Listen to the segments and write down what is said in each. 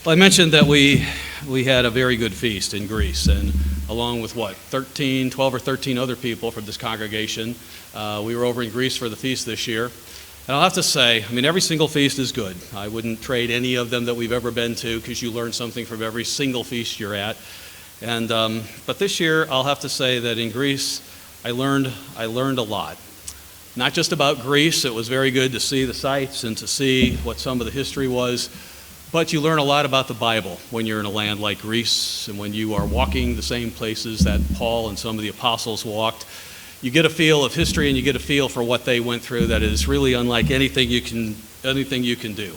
Well, I mentioned that we had a very good feast in Greece, and along with 12 or 13 other people from this congregation, we were over in Greece for the feast this year. And I'll have to say, every single feast is good. I wouldn't trade any of them that we've ever been to because you learn something from every single feast you're at. And but this year, I'll have to say that in Greece, I learned a lot. Not just about Greece. It was very good to see the sights and to see what some of the history was. But you learn a lot about the Bible when you're in a land like Greece and when you are walking the same places that Paul and some of the apostles walked. You get a feel of history and you get a feel for what they went through that is really unlike anything you can do.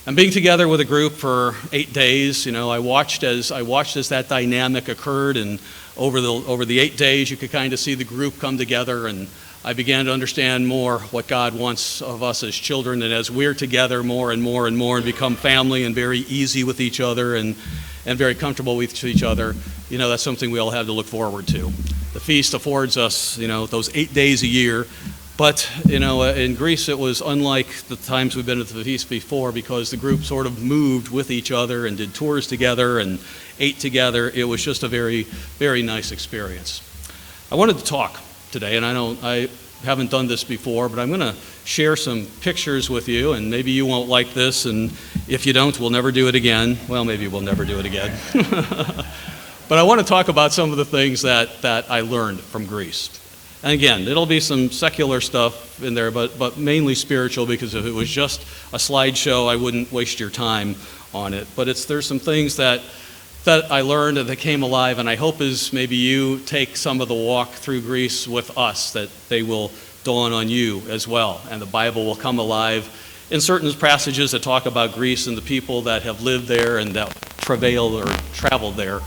And being together with a group for 8 days, I watched as that dynamic occurred, and over the 8 days you could kind of see the group come together, and I began to understand more what God wants of us as children, and as we're together more and more and more and become family and very easy with each other and very comfortable with each other, that's something we all have to look forward to. The feast affords us, those 8 days a year, but, in Greece it was unlike the times we've been at the feast before because the group sort of moved with each other and did tours together and ate together. It was just a very, very nice experience. I wanted to talk today, and I haven't done this before, but I'm going to share some pictures with you, and maybe you won't like this, and if you don't, we'll never do it again. Well, maybe we'll never do it again. But I want to talk about some of the things that I learned from Greece. And again, it'll be some secular stuff in there, but mainly spiritual, because if it was just a slideshow, I wouldn't waste your time on it. But there's some things that I learned and that came alive, and I hope as maybe you take some of the walk through Greece with us, that they will dawn on you as well, and the Bible will come alive in certain passages that talk about Greece and the people that have lived there and that travailed or traveled there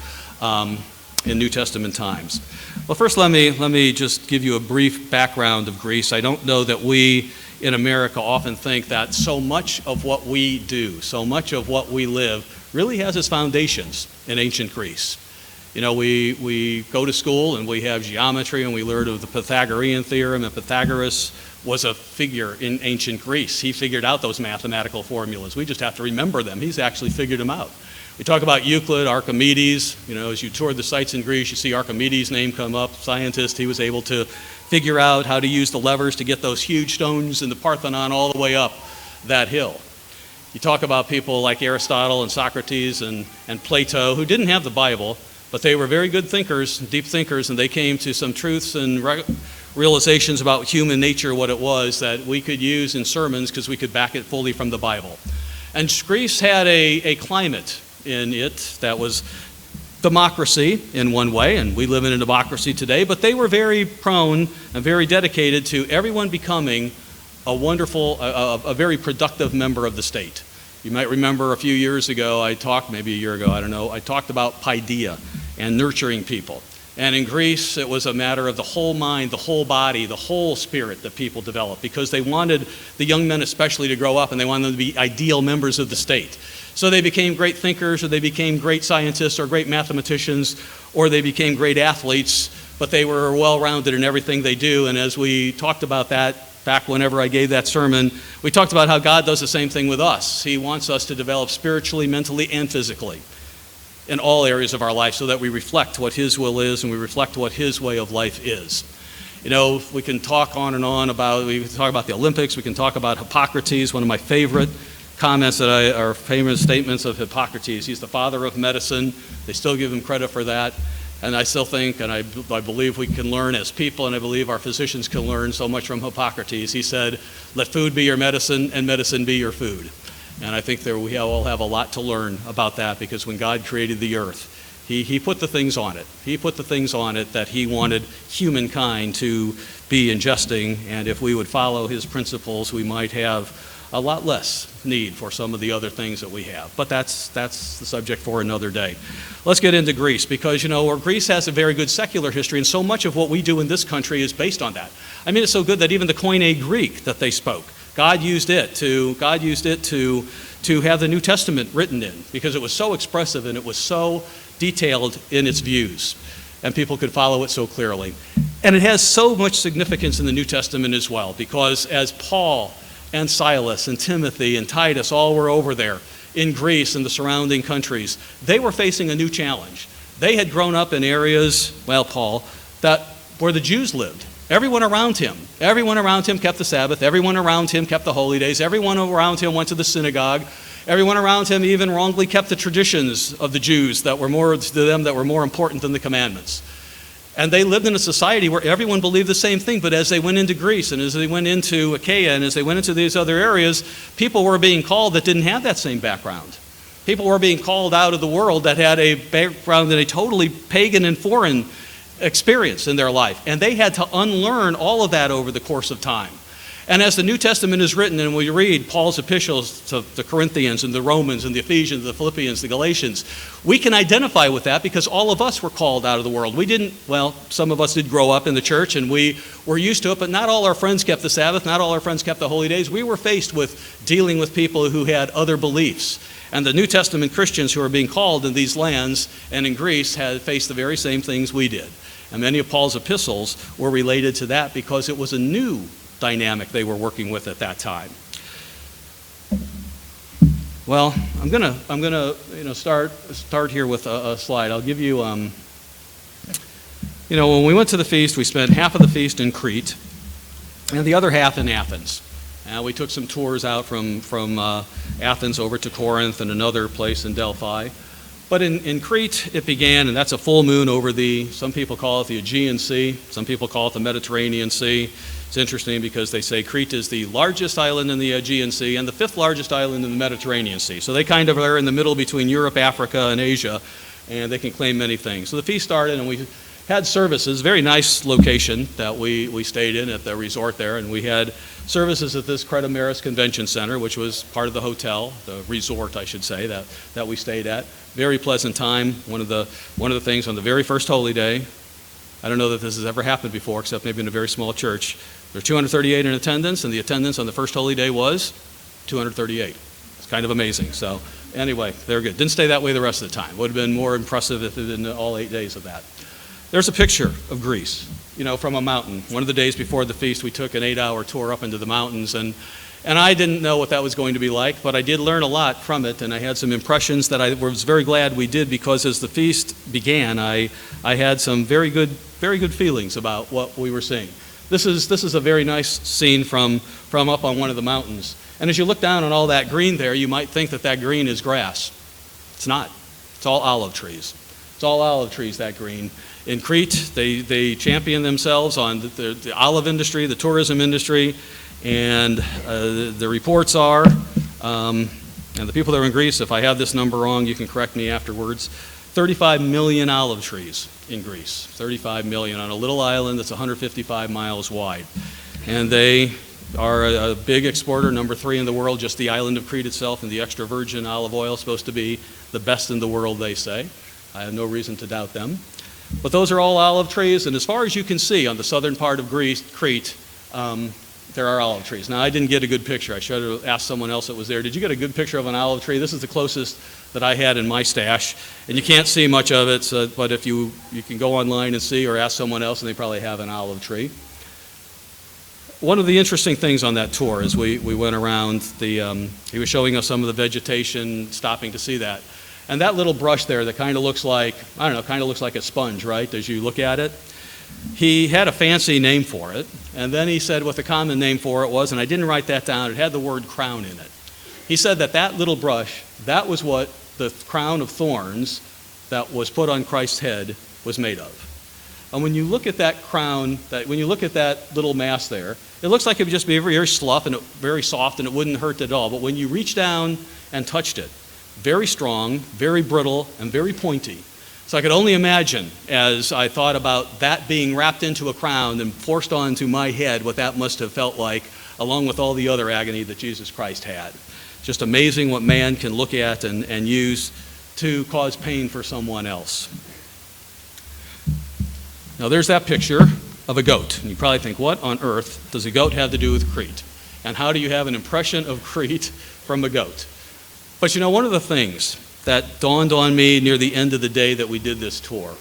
in New Testament times. Well, first let me just give you a brief background of Greece. I don't know that we in America often think that so much of what we do, so much of what we live, really has its foundations in ancient Greece. We go to school and we have geometry and we learn of the Pythagorean theorem, and Pythagoras was a figure in ancient Greece. He figured out those mathematical formulas. We just have to remember them. He's actually figured them out. We talk about Euclid, Archimedes. As you tour the sites in Greece, you see Archimedes' name come up, scientist. He was able to figure out how to use the levers to get those huge stones in the Parthenon all the way up that hill. You talk about people like Aristotle and Socrates and Plato, who didn't have the Bible, but they were very good thinkers, deep thinkers, and they came to some truths and realizations about human nature, what it was, that we could use in sermons because we could back it fully from the Bible. And Greece had a climate in it that was democracy in one way, and we live in a democracy today, but they were very prone and very dedicated to everyone becoming a very productive member of the state. You might remember a few years ago, maybe a year ago, I don't know, I talked about paideia and nurturing people. And in Greece, it was a matter of the whole mind, the whole body, the whole spirit that people developed, because they wanted the young men especially to grow up, and they wanted them to be ideal members of the state. So they became great thinkers, or they became great scientists, or great mathematicians, or they became great athletes, but they were well-rounded in everything they do. And as we talked about that back whenever I gave that sermon, we talked about how God does the same thing with us. He wants us to develop spiritually, mentally, and physically in all areas of our life so that we reflect what His will is and we reflect what His way of life is. We can talk on and on we can talk about the Olympics, we can talk about Hippocrates, one of my favorite comments are famous statements of Hippocrates. He's the father of medicine. They still give him credit for that. And I still think, and I believe we can learn as people, and I believe our physicians can learn so much from Hippocrates. He said, let food be your medicine and medicine be your food. And I think we all have a lot to learn about that, because when God created the earth, He put the things on it. He put the things on it that He wanted humankind to be ingesting, and if we would follow His principles, we might have a lot less need for some of the other things that we have. But that's the subject for another day. Let's get into Greece, because Greece has a very good secular history, and so much of what we do in this country is based on that. It's so good that even the Koine Greek that they spoke, God used it to have the New Testament written in, because it was so expressive and it was so detailed in its views, and people could follow it so clearly. And it has so much significance in the New Testament as well, because as Paul and Silas and Timothy and Titus all were over there, in Greece and the surrounding countries, they were facing a new challenge. They had grown up in areas, Paul, where the Jews lived. Everyone around him kept the Sabbath. Everyone around him kept the holy days. Everyone around him went to the synagogue. Everyone around him even wrongly kept the traditions of the Jews that were more important than the commandments. And they lived in a society where everyone believed the same thing, but as they went into Greece and as they went into Achaia and as they went into these other areas, people were being called that didn't have that same background. People were being called out of the world that had a background in a totally pagan and foreign experience in their life. And they had to unlearn all of that over the course of time. And as the New Testament is written, and we read Paul's epistles to the Corinthians and the Romans and the Ephesians, the Philippians, the Galatians, we can identify with that because all of us were called out of the world. Some of us did grow up in the church and we were used to it, but not all our friends kept the Sabbath, not all our friends kept the holy days. We were faced with dealing with people who had other beliefs. And the New Testament Christians who are being called in these lands and in Greece had faced the very same things we did. And many of Paul's epistles were related to that because it was a new dynamic they were working with at that time. Well, I'm gonna start here with a slide. I'll give you when we went to the feast, we spent half of the feast in Crete and the other half in Athens. We took some tours out from Athens over to Corinth and another place in Delphi. But in Crete, it began, and that's a full moon over some people call it the Aegean Sea, some people call it the Mediterranean Sea. It's interesting because they say Crete is the largest island in the Aegean Sea and the fifth largest island in the Mediterranean Sea. So they kind of are in the middle between Europe, Africa, and Asia, and they can claim many things. So the feast started, and we had services, very nice location that we stayed in at the resort there, and we had services at this Crete Convention Center, which was part of the hotel, the resort, I should say, that we stayed at. Very pleasant time. One of the things on the very first holy day, I don't know that this has ever happened before, except maybe in a very small church. There were 238 in attendance, and the attendance on the first holy day was 238. It's kind of amazing. So anyway, they're good. Didn't stay that way the rest of the time. Would have been more impressive if it had been all 8 days of that. There's a picture of Greece, from a mountain. One of the days before the feast, we took an 8-hour tour up into the mountains, and I didn't know what that was going to be like, but I did learn a lot from it, and I had some impressions that I was very glad we did, because as the feast began, I had some very good feelings about what we were seeing. This is a very nice scene from up on one of the mountains. And as you look down on all that green there, you might think that green is grass. It's not. It's all olive trees. It's all olive trees, that green. In Crete, they champion themselves on the olive industry, the tourism industry, and the reports are, and the people that are in Greece, if I have this number wrong, you can correct me afterwards, 35 million olive trees in Greece. 35 million on a little island that's 155 miles wide. And they are a big exporter, number 3 in the world. Just the island of Crete itself and the extra virgin olive oil is supposed to be the best in the world, they say. I have no reason to doubt them. But those are all olive trees, and as far as you can see on the southern part of Crete, there are olive trees. Now, I didn't get a good picture. I should have asked someone else that was there. Did you get a good picture of an olive tree? This is the closest that I had in my stash, and you can't see much of it, but if you can go online and see or ask someone else, and they probably have an olive tree. One of the interesting things on that tour is we went around, he was showing us some of the vegetation, stopping to see that. And that little brush there that kind of looks like, a sponge, right, as you look at it, he had a fancy name for it, and then he said what the common name for it was, and I didn't write that down, it had the word crown in it. He said that little brush, that was what the crown of thorns that was put on Christ's head was made of. And when you look at that crown, when you look at that little mass there, it looks like it would just be very soft and it wouldn't hurt at all. But when you reach down and touched it, very strong, very brittle, and very pointy. So I could only imagine, as I thought about that being wrapped into a crown and forced onto my head, what that must have felt like, along with all the other agony that Jesus Christ had. Just amazing what man can look at and use to cause pain for someone else. Now there's that picture of a goat. And you probably think, what on earth does a goat have to do with Crete? And how do you have an impression of Crete from a goat? But one of the things that dawned on me near the end of the day that we did this tour,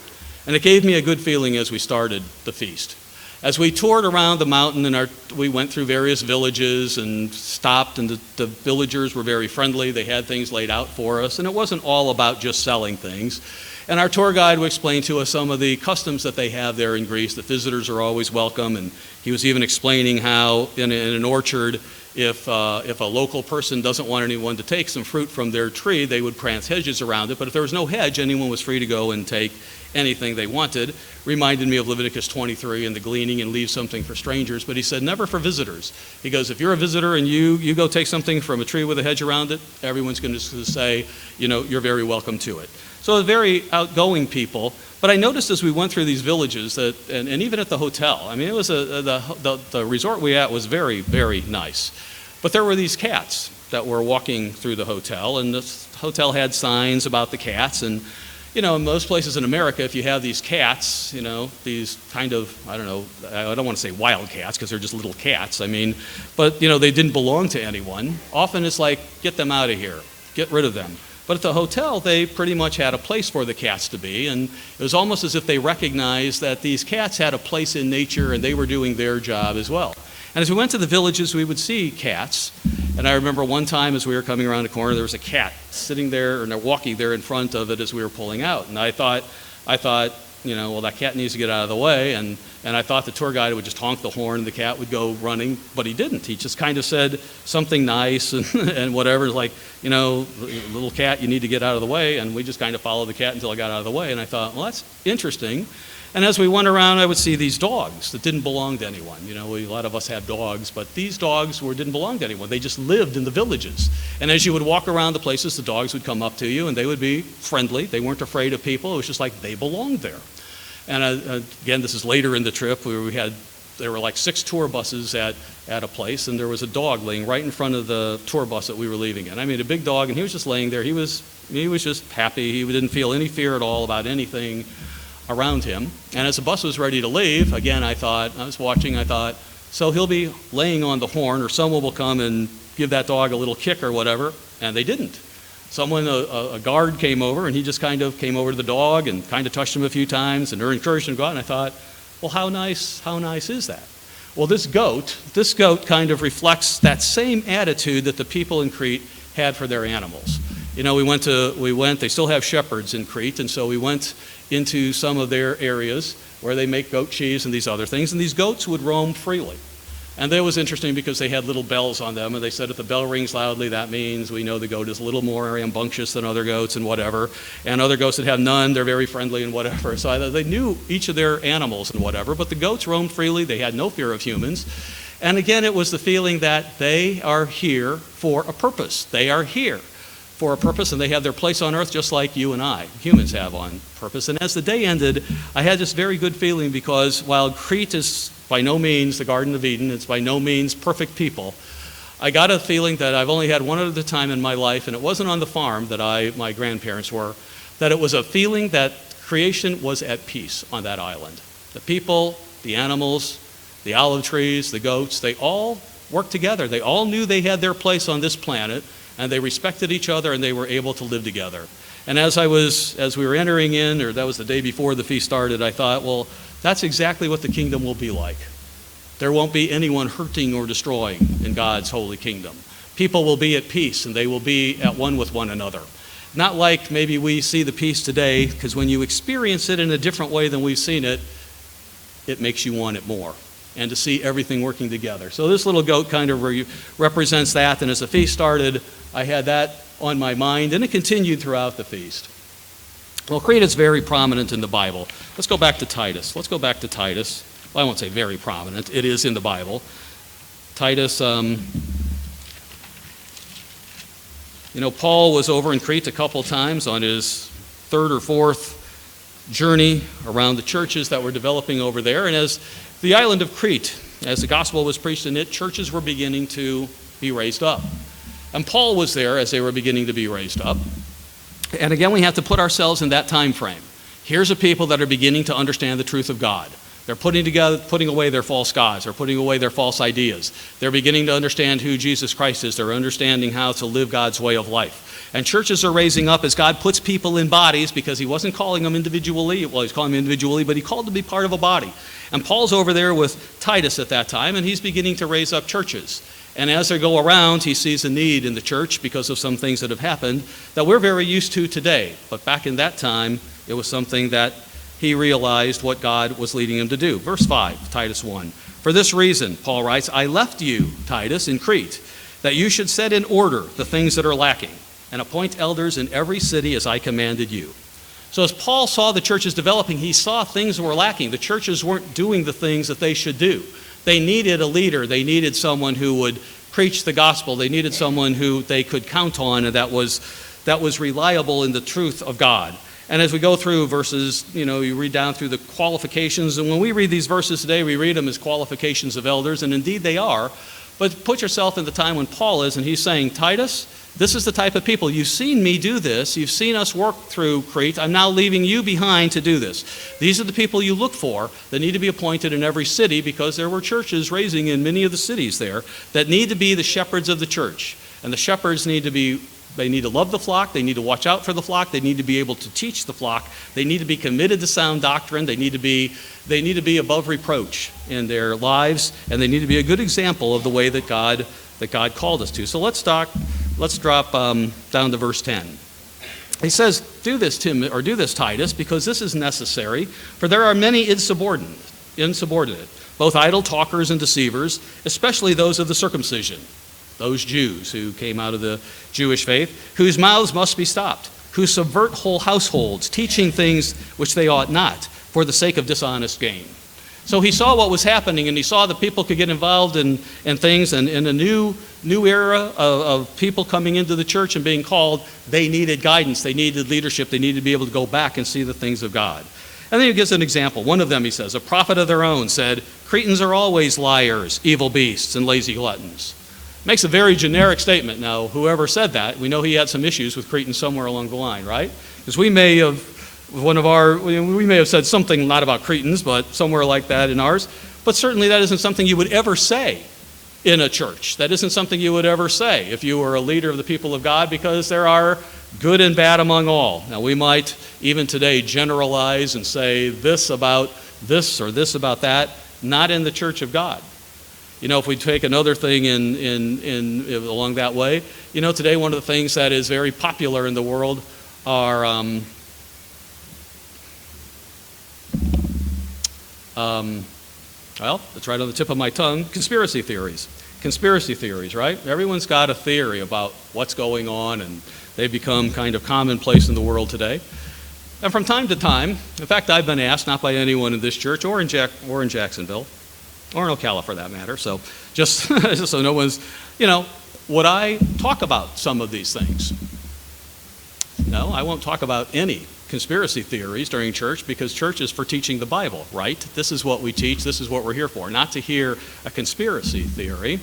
and it gave me a good feeling as we started the feast, As we toured around the mountain, we went through various villages and stopped, and the villagers were very friendly. They had things laid out for us, and it wasn't all about just selling things. And our tour guide would explain to us some of the customs that they have there in Greece, that visitors are always welcome. And he was even explaining how in an orchard, if a local person doesn't want anyone to take some fruit from their tree, they would plant hedges around it. But if there was no hedge, anyone was free to go and take anything they wanted. Reminded me of Leviticus 23 and the gleaning and leave something for strangers. But he said, never for visitors. He goes, if you're a visitor and you go take something from a tree with a hedge around it, everyone's going to say, you're very welcome to it. So very outgoing people. But I noticed as we went through these villages that, and even at the hotel, I mean, it was the resort we at was very, very nice. But there were these cats that were walking through the hotel, and this hotel had signs about the cats. And, in most places in America, if you have these cats, these kind of, I don't want to say wild cats because they're just little cats, but, they didn't belong to anyone. Often it's like, get them out of here, get rid of them. But at the hotel, they pretty much had a place for the cats to be, and it was almost as if they recognized that these cats had a place in nature and they were doing their job as well. And as we went to the villages, we would see cats. And I remember one time as we were coming around a corner, there was a cat sitting there, and they're walking there in front of it as we were pulling out. And I thought, well, that cat needs to get out of the way. And I thought the tour guide would just honk the horn and the cat would go running, but he didn't. He just kind of said something nice and whatever, like, little cat, you need to get out of the way. And we just kind of followed the cat until I got out of the way. And I thought, well, that's interesting. And as we went around, I would see these dogs that didn't belong to anyone. A lot of us have dogs, but these dogs didn't belong to anyone. They just lived in the villages. And as you would walk around the places, the dogs would come up to you, and they would be friendly. They weren't afraid of people. It was just like they belonged there. And again, this is later in the trip, where there were like 6 tour buses at a place, and there was a dog laying right in front of the tour bus that we were leaving in. A big dog, and he was just laying there. He was just happy. He didn't feel any fear at all about anything around him. And as the bus was ready to leave, again, I was watching, so he'll be laying on the horn, or someone will come and give that dog a little kick or whatever, and they didn't. A guard came over, and he just kind of came over to the dog and kind of touched him a few times, and encouraged him to go out, and I thought, well, how nice is that? Well, this goat kind of reflects that same attitude that the people in Crete had for their animals. They still have shepherds in Crete, and so we went into some of their areas where they make goat cheese and these other things, and these goats would roam freely. And that was interesting because they had little bells on them, and they said if the bell rings loudly, that means we know the goat is a little more rambunctious than other goats and whatever. And other goats that have none, they're very friendly and whatever. So they knew each of their animals and whatever, but the goats roamed freely. They had no fear of humans. And again, it was the feeling that they are here for a purpose. They are here for a purpose, and they have their place on earth just like you and I, humans, have on purpose. And as the day ended, I had this very good feeling because while Crete is by no means the Garden of Eden, it's by no means perfect people, I got a feeling that I've only had one other time in my life, and it wasn't on the farm that my grandparents were, that it was a feeling that creation was at peace on that island. The people, the animals, the olive trees, the goats, they all worked together. They all knew they had their place on this planet, and they respected each other, and they were able to live together. And as we were entering in, or that was the day before the feast started, I thought, well, that's exactly what the kingdom will be like. There won't be anyone hurting or destroying in God's holy kingdom. People will be at peace, and they will be at one with one another. Not like maybe we see the peace today, because when you experience it in a different way than we've seen it, it makes you want it more, and to see everything working together. So this little goat kind of represents that, and as the feast started, I had that on my mind, and it continued throughout the feast. Well, Crete is very prominent in the Bible. Let's go back to Titus. Well, I won't say very prominent. It is in the Bible. Titus, Paul was over in Crete a couple times on his 3rd or 4th journey around the churches that were developing over there. And as the island of Crete, as the gospel was preached in it, churches were beginning to be raised up. And Paul was there as they were beginning to be raised up. And again, we have to put ourselves in that time frame. Here's a people that are beginning to understand the truth of God. They're putting away their false gods. They're putting away their false ideas. They're beginning to understand who Jesus Christ is. They're understanding how to live God's way of life. And churches are raising up as God puts people in bodies, because he wasn't calling them individually. Well, he's calling them individually, but he called them to be part of a body. And Paul's over there with Titus at that time, and he's beginning to raise up churches. And as they go around, he sees a need in the church because of some things that have happened that we're very used to today. But back in that time, it was something that he realized what God was leading him to do. Verse 5, Titus 1. For this reason, Paul writes, I left you, Titus, in Crete, that you should set in order the things that are lacking, and appoint elders in every city as I commanded you. So as Paul saw the churches developing, he saw things were lacking. The churches weren't doing the things that they should do. They needed a leader. They needed someone who would preach the gospel. They needed someone who they could count on and that was reliable in the truth of God. And as we go through verses, you read down through the qualifications. And when we read these verses today, we read them as qualifications of elders, and indeed they are. But put yourself in the time when Paul is, and he's saying, Titus, this is the type of people. You've seen me do this. You've seen us work through Crete. I'm now leaving you behind to do this. These are the people you look for that need to be appointed in every city, because there were churches raising in many of the cities there that need to be the shepherds of the church. And the shepherds need to love the flock. They need to watch out for the flock. They need to be able to teach the flock. They need to be committed to sound doctrine. They need to be above reproach in their lives, and they need to be a good example of the way that God called us to. So let's drop down to verse 10. He says, do this, Titus, because this is necessary, for there are many insubordinate, both idle talkers and deceivers, especially those of the circumcision, those Jews who came out of the Jewish faith, whose mouths must be stopped, who subvert whole households, teaching things which they ought not, for the sake of dishonest gain. So he saw what was happening, and he saw that people could get involved in things, and in a new era of people coming into the church and being called, they needed guidance, they needed leadership, they needed to be able to go back and see the things of God. And then he gives an example. One of them, he says, a prophet of their own said, Cretans are always liars, evil beasts, and lazy gluttons. Makes a very generic statement. Now, whoever said that, we know he had some issues with Cretans somewhere along the line, right? Because we may have said something not about Cretans, but somewhere like that in ours. But certainly that isn't something you would ever say in a church. That isn't something you would ever say if you were a leader of the people of God, because there are good and bad among all. Now, we might even today generalize and say this about this or this about that, not in the church of God. If we take another thing in along that way, today one of the things that is very popular in the world are it's right on the tip of my tongue, conspiracy theories. Conspiracy theories, right? Everyone's got a theory about what's going on, and they've become kind of commonplace in the world today. And from time to time, in fact, I've been asked, not by anyone in this church or in Jacksonville, or in Ocala for that matter, so just so no one's, would I talk about some of these things? No, I won't talk about any conspiracy theories during church, because church is for teaching the Bible, right? This is what we teach. This is what we're here for, not to hear a conspiracy theory.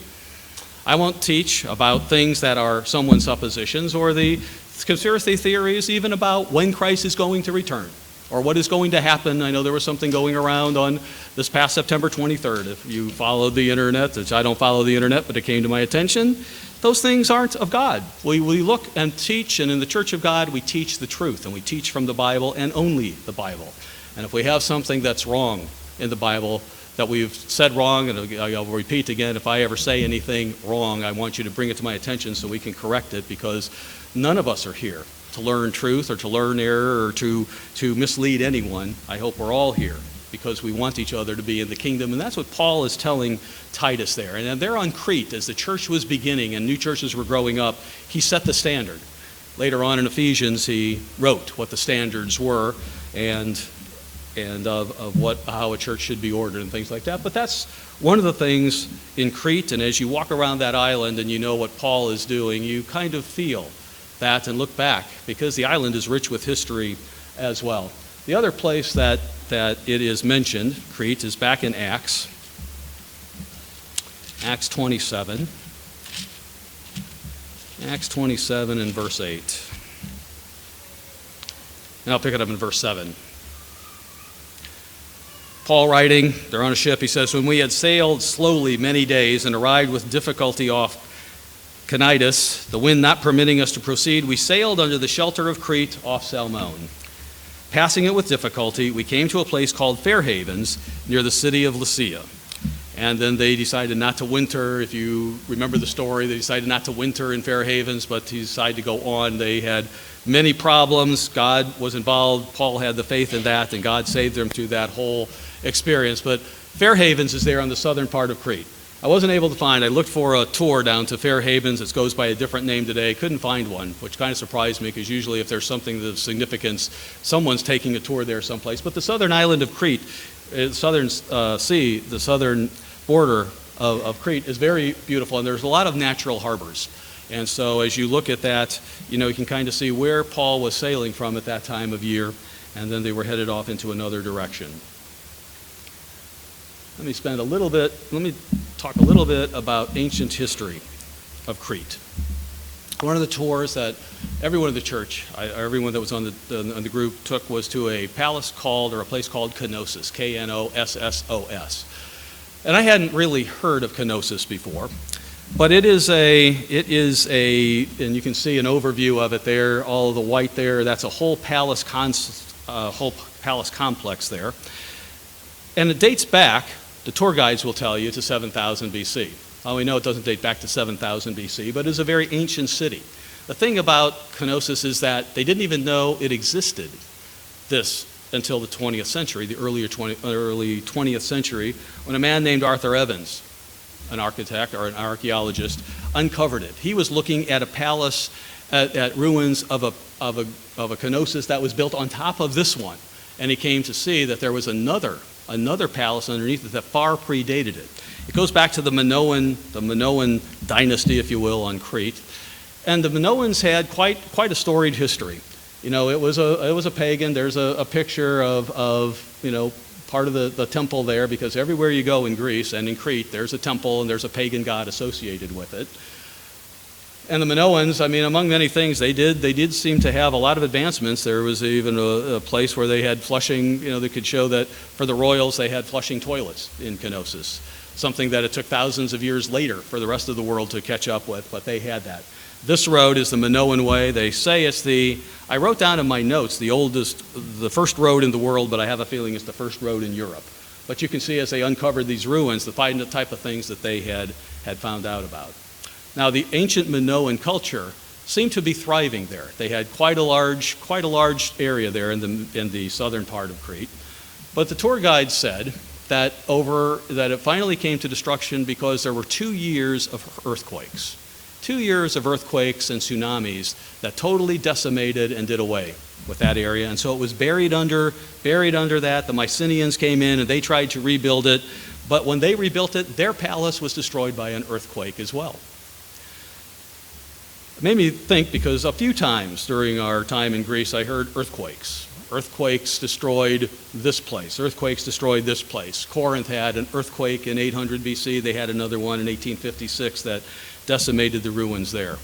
I won't teach about things that are someone's suppositions, or the conspiracy theories even about when Christ is going to return or what is going to happen. I know there was something going around on this past September 23rd. If you followed the internet, which I don't follow the internet, but it came to my attention, those things aren't of God. We look and teach, and in the church of God, we teach the truth, and we teach from the Bible and only the Bible. And if we have something that's wrong in the Bible, that we've said wrong, and I'll repeat again, if I ever say anything wrong, I want you to bring it to my attention so we can correct it, because none of us are here to learn truth or to learn error or to mislead anyone. I hope we're all here because we want each other to be in the kingdom. And that's what Paul is telling Titus there. And they're on Crete, as the church was beginning and new churches were growing up, he set the standard. Later on in Ephesians, he wrote what the standards were and of how a church should be ordered and things like that. But that's one of the things in Crete, and as you walk around that island and you know what Paul is doing, you kind of feel that and look back, because the island is rich with history as well. The other place that it is mentioned, Crete, is back in Acts 27. Acts 27 and verse 8. And I'll pick it up in verse 7. Paul writing, they're on a ship, he says, when we had sailed slowly many days and arrived with difficulty off Titus, the wind not permitting us to proceed, we sailed under the shelter of Crete off Salmone. Passing it with difficulty, we came to a place called Fair Havens near the city of Lycia. And then they decided not to winter. If you remember the story, they decided not to winter in Fair Havens, but they decided to go on. They had many problems. God was involved. Paul had the faith in that, and God saved them through that whole experience. But Fair Havens is there on the southern part of Crete. I wasn't able to find, I looked for a tour down to Fair Havens. It goes by a different name today. Couldn't find one, which kind of surprised me, because usually if there's something of significance, someone's taking a tour there someplace. But the southern island of Crete, southern sea, the southern border of Crete is very beautiful, and there's a lot of natural harbors. And so as you look at that, you can kind of see where Paul was sailing from at that time of year, and then they were headed off into another direction. Let me talk a little bit about ancient history of Crete. One of the tours that everyone in the church, everyone that was on the group took, was to a place called Knossos, Knossos. And I hadn't really heard of Knossos before, but it is a, and you can see an overview of it there, all of the white there, that's a whole palace complex there. And it dates back, the tour guides will tell you, to 7000 BC. Well, we know it doesn't date back to 7000 BC, but it's a very ancient city. The thing about Knossos is that they didn't even know it existed until the 20th century, the early 20th century, when a man named Arthur Evans, an architect or an archaeologist, uncovered it. He was looking at a palace, at ruins of a Knossos that was built on top of this one, and he came to see that there was another palace underneath it that far predated it. It goes back to the Minoan dynasty, if you will, on Crete, and the Minoans had quite a storied history. It was a pagan. There's a picture of part of the temple there, because everywhere you go in Greece and in Crete, there's a temple and there's a pagan god associated with it. And the Minoans, among many things, they did seem to have a lot of advancements. There was even a place where they had flushing, they could show that for the royals they had flushing toilets in Knossos, something that it took thousands of years later for the rest of the world to catch up with, but they had that. This road is the Minoan way. They say I wrote down in my notes, the first road in the world, but I have a feeling it's the first road in Europe. But you can see as they uncovered these ruins, the type of things that they had found out about. Now, the ancient Minoan culture seemed to be thriving there. They had quite a large area there in the southern part of Crete. But the tour guide said that it finally came to destruction because there were 2 years of earthquakes. 2 years of earthquakes and tsunamis that totally decimated and did away with that area. And so it was buried under that. The Mycenaeans came in and they tried to rebuild it. But when they rebuilt it, their palace was destroyed by an earthquake as well. It made me think, because a few times during our time in Greece, I heard earthquakes. Earthquakes destroyed this place. Earthquakes destroyed this place. Corinth had an earthquake in 800 BC. They had another one in 1856 that decimated the ruins there.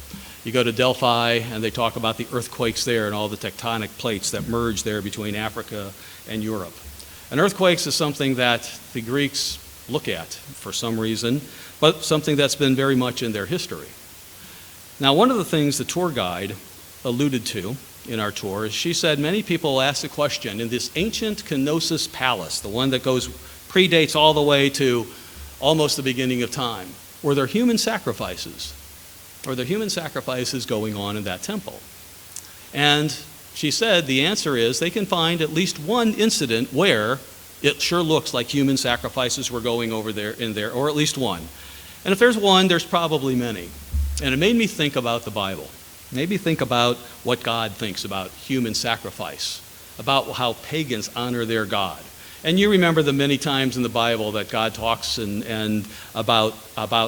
You go to Delphi, and they talk about the earthquakes there and all the tectonic plates that merge there between Africa and Europe. And earthquakes is something that the Greeks look at for some reason, but something that's been very much in their history. Now, one of the things the tour guide alluded to in our tour is she said many people ask the question, in this ancient Knossos palace, the one that predates all the way to almost the beginning of time, were there human sacrifices? Were there human sacrifices going on in that temple? And she said the answer is they can find at least one incident where it sure looks like human sacrifices were going over there, or at least one. And if there's one, there's probably many. And it made me think about the Bible. It made me think about what God thinks about human sacrifice, about how pagans honor their God. And you remember the many times in the Bible that God talks and about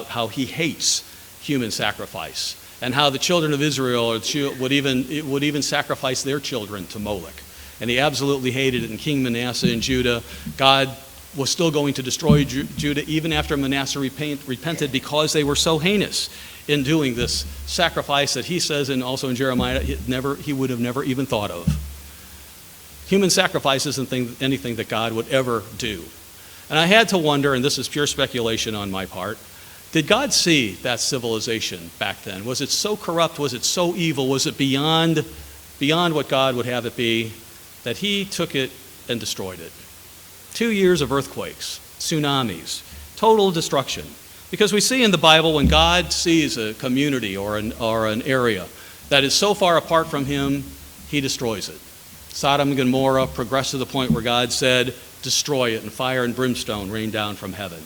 how he hates human sacrifice, and how the children of Israel would even sacrifice their children to Moloch. And he absolutely hated it. And King Manasseh in Judah, God was still going to destroy Judah even after Manasseh repented, because they were so heinous in doing this sacrifice that he says, and also in Jeremiah, he would have never even thought of. Human sacrifice isn't anything that God would ever do. And I had to wonder, and this is pure speculation on my part, did God see that civilization back then? Was it so corrupt? Was it so evil? Was it beyond what God would have it be that he took it and destroyed it? 2 years of earthquakes, tsunamis, total destruction. Because we see in the Bible when God sees a community or an area that is so far apart from him, he destroys it. Sodom and Gomorrah progressed to the point where God said, destroy it, and fire and brimstone rain down from heaven.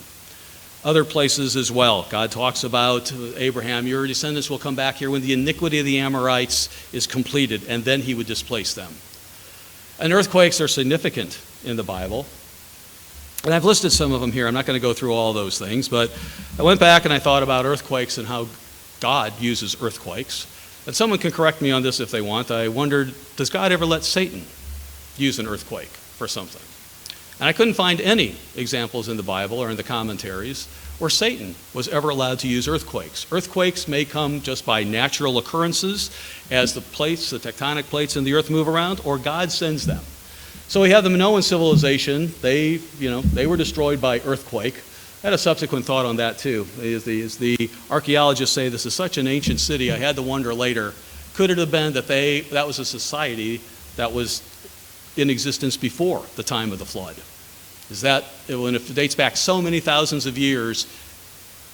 Other places as well. God talks about Abraham, your descendants will come back here when the iniquity of the Amorites is completed, and then he would displace them. And earthquakes are significant in the Bible. And I've listed some of them here. I'm not going to go through all those things, but I went back and I thought about earthquakes and how God uses earthquakes. And someone can correct me on this if they want. I wondered, does God ever let Satan use an earthquake for something? And I couldn't find any examples in the Bible or in the commentaries where Satan was ever allowed to use earthquakes. Earthquakes may come just by natural occurrences as the tectonic plates in the earth move around, or God sends them. So we have the Minoan civilization. They were destroyed by earthquake. I had a subsequent thought on that too. As the archaeologists say, this is such an ancient city, I had to wonder later, could it have been that that was a society that was in existence before the time of the flood? Is that, when it dates back so many thousands of years,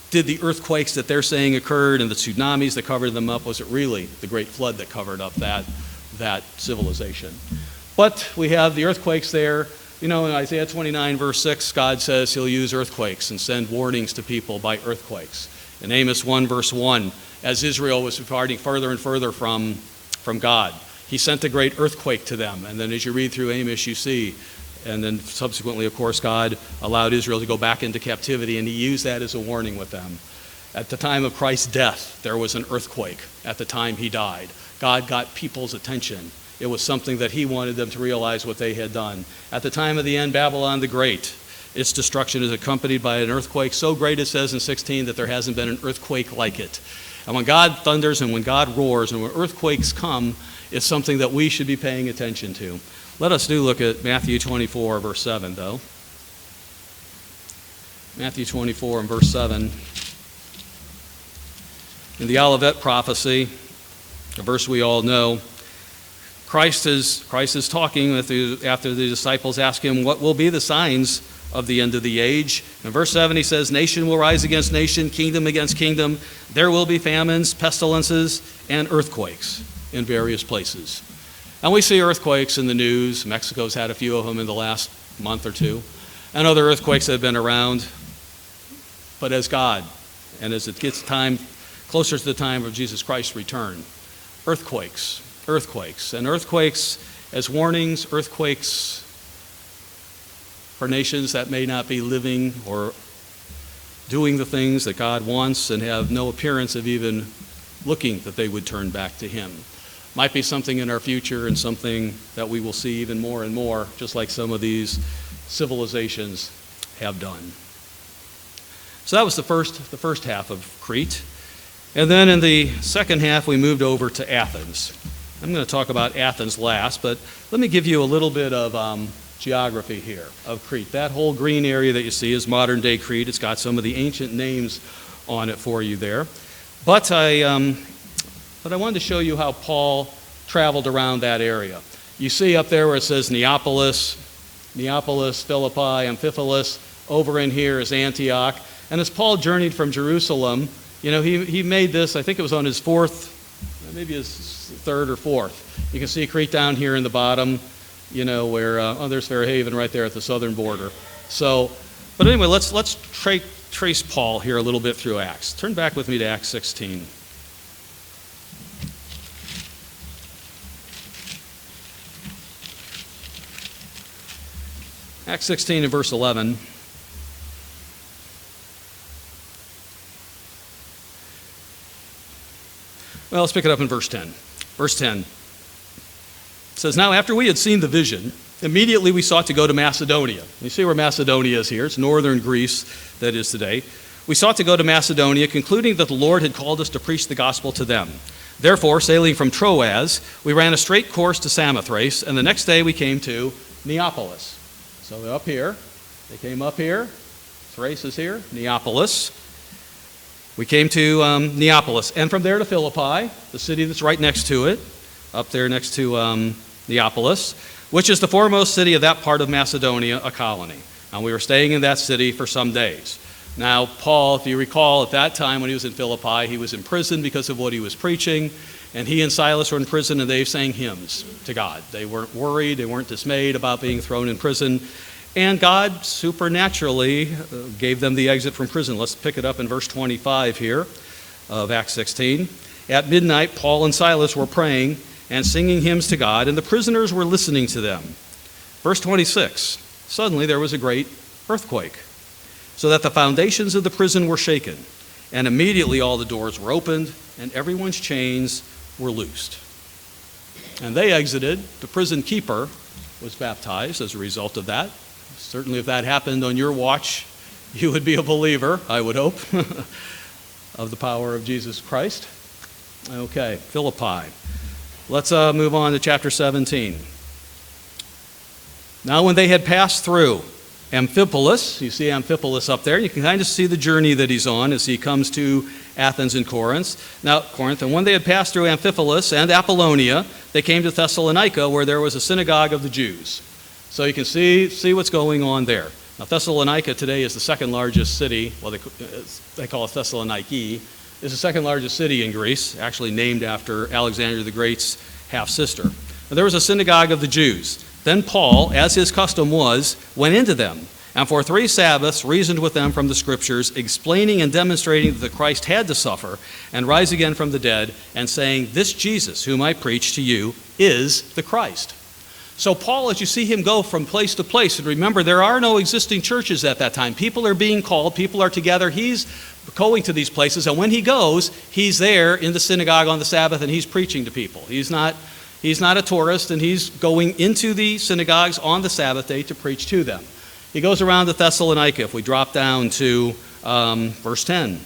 did the earthquakes that they're saying occurred and the tsunamis that covered them up, was it really the great flood that covered up that civilization? But we have the earthquakes there. In Isaiah 29, verse 6, God says he'll use earthquakes and send warnings to people by earthquakes. In Amos 1, verse 1, as Israel was departing further and further from God, he sent a great earthquake to them. And then as you read through Amos, you see, and then subsequently, of course, God allowed Israel to go back into captivity, and he used that as a warning with them. At the time of Christ's death, there was an earthquake at the time he died. God got people's attention. It was something that he wanted them to realize what they had done. At the time of the end, Babylon the Great, its destruction is accompanied by an earthquake so great, it says in 16, that there hasn't been an earthquake like it. And when God thunders and when God roars and when earthquakes come, it's something that we should be paying attention to. Let us look at Matthew 24, verse 7, though. Matthew 24 and verse 7. In the Olivet prophecy, a verse we all know, Christ is talking after the disciples ask him, what will be the signs of the end of the age? In verse 7 he says, nation will rise against nation, kingdom against kingdom. There will be famines, pestilences, and earthquakes in various places. And we see earthquakes in the news. Mexico's had a few of them in the last month or two. And other earthquakes that have been around. But as God, and as it gets closer to the time of Jesus Christ's return, earthquakes, and earthquakes as warnings, earthquakes for nations that may not be living or doing the things that God wants and have no appearance of even looking that they would turn back to him. Might be something in our future and something that we will see even more and more, just like some of these civilizations have done. So that was the first half of Crete. And then in the second half, we moved over to Athens. I'm going to talk about Athens last, but let me give you a little bit of geography here of Crete. That whole green area that you see is modern-day Crete. It's got some of the ancient names on it for you there. But I wanted to show you how Paul traveled around that area. You see up there where it says Neapolis, Philippi, Amphipolis. Over in here is Antioch. And as Paul journeyed from Jerusalem, he made this, I think it was on his maybe his third or fourth. You can see Crete down here in the bottom, where, there's Fairhaven right there at the southern border. But anyway, let's trace Paul here a little bit through Acts. Turn back with me to Acts 16. Acts 16 and verse 11. Well, let's pick it up in verse 10. Verse 10 says, now after we had seen the vision, immediately we sought to go to Macedonia. You see where Macedonia is here. It's northern Greece, that is today. We sought to go to Macedonia, concluding that the Lord had called us to preach the gospel to them. Therefore, sailing from Troas, we ran a straight course to Samothrace, and the next day we came to Neapolis. So up here, They came up here. Thrace is here, Neapolis. We came to Neapolis, and from there to Philippi, the city that's right next to it, up there next to Neapolis, which is the foremost city of that part of Macedonia, a colony. And we were staying in that city for some days. Now, Paul, if you recall, at that time when he was in Philippi, he was in prison because of what he was preaching, and he and Silas were in prison, and they sang hymns to God. They weren't worried, they weren't dismayed about being thrown in prison, and God supernaturally gave them the exit from prison. Let's pick it up in verse 25 here of Acts 16. At midnight, Paul and Silas were praying and singing hymns to God, and the prisoners were listening to them. Verse 26, suddenly there was a great earthquake, so that the foundations of the prison were shaken, and immediately all the doors were opened, and everyone's chains were loosed. And they exited. The prison keeper was baptized as a result of that. Certainly if that happened on your watch, you would be a believer, I would hope, of the power of Jesus Christ. Okay, Philippi. Let's move on to chapter 17. Now when they had passed through Amphipolis, you see Amphipolis up there, you can kind of see the journey that he's on as he comes to Athens and Corinth. And when they had passed through Amphipolis and Apollonia, they came to Thessalonica, where there was a synagogue of the Jews. So you can see what's going on there. Now Thessalonica today is the second largest city, well they call it Thessaloniki, is the second largest city in Greece, actually named after Alexander the Great's half-sister. Now, there was a synagogue of the Jews. Then Paul, as his custom was, went into them, and for 3 Sabbaths reasoned with them from the Scriptures, explaining and demonstrating that the Christ had to suffer and rise again from the dead, and saying, "This Jesus, whom I preach to you, is the Christ." So Paul, as you see him go from place to place, and remember, there are no existing churches at that time. People are being called, people are together. He's going to these places, and when he goes, he's there in the synagogue on the Sabbath, and he's preaching to people. He's not a tourist, and he's going into the synagogues on the Sabbath day to preach to them. He goes around to Thessalonica. If we drop down to verse 10,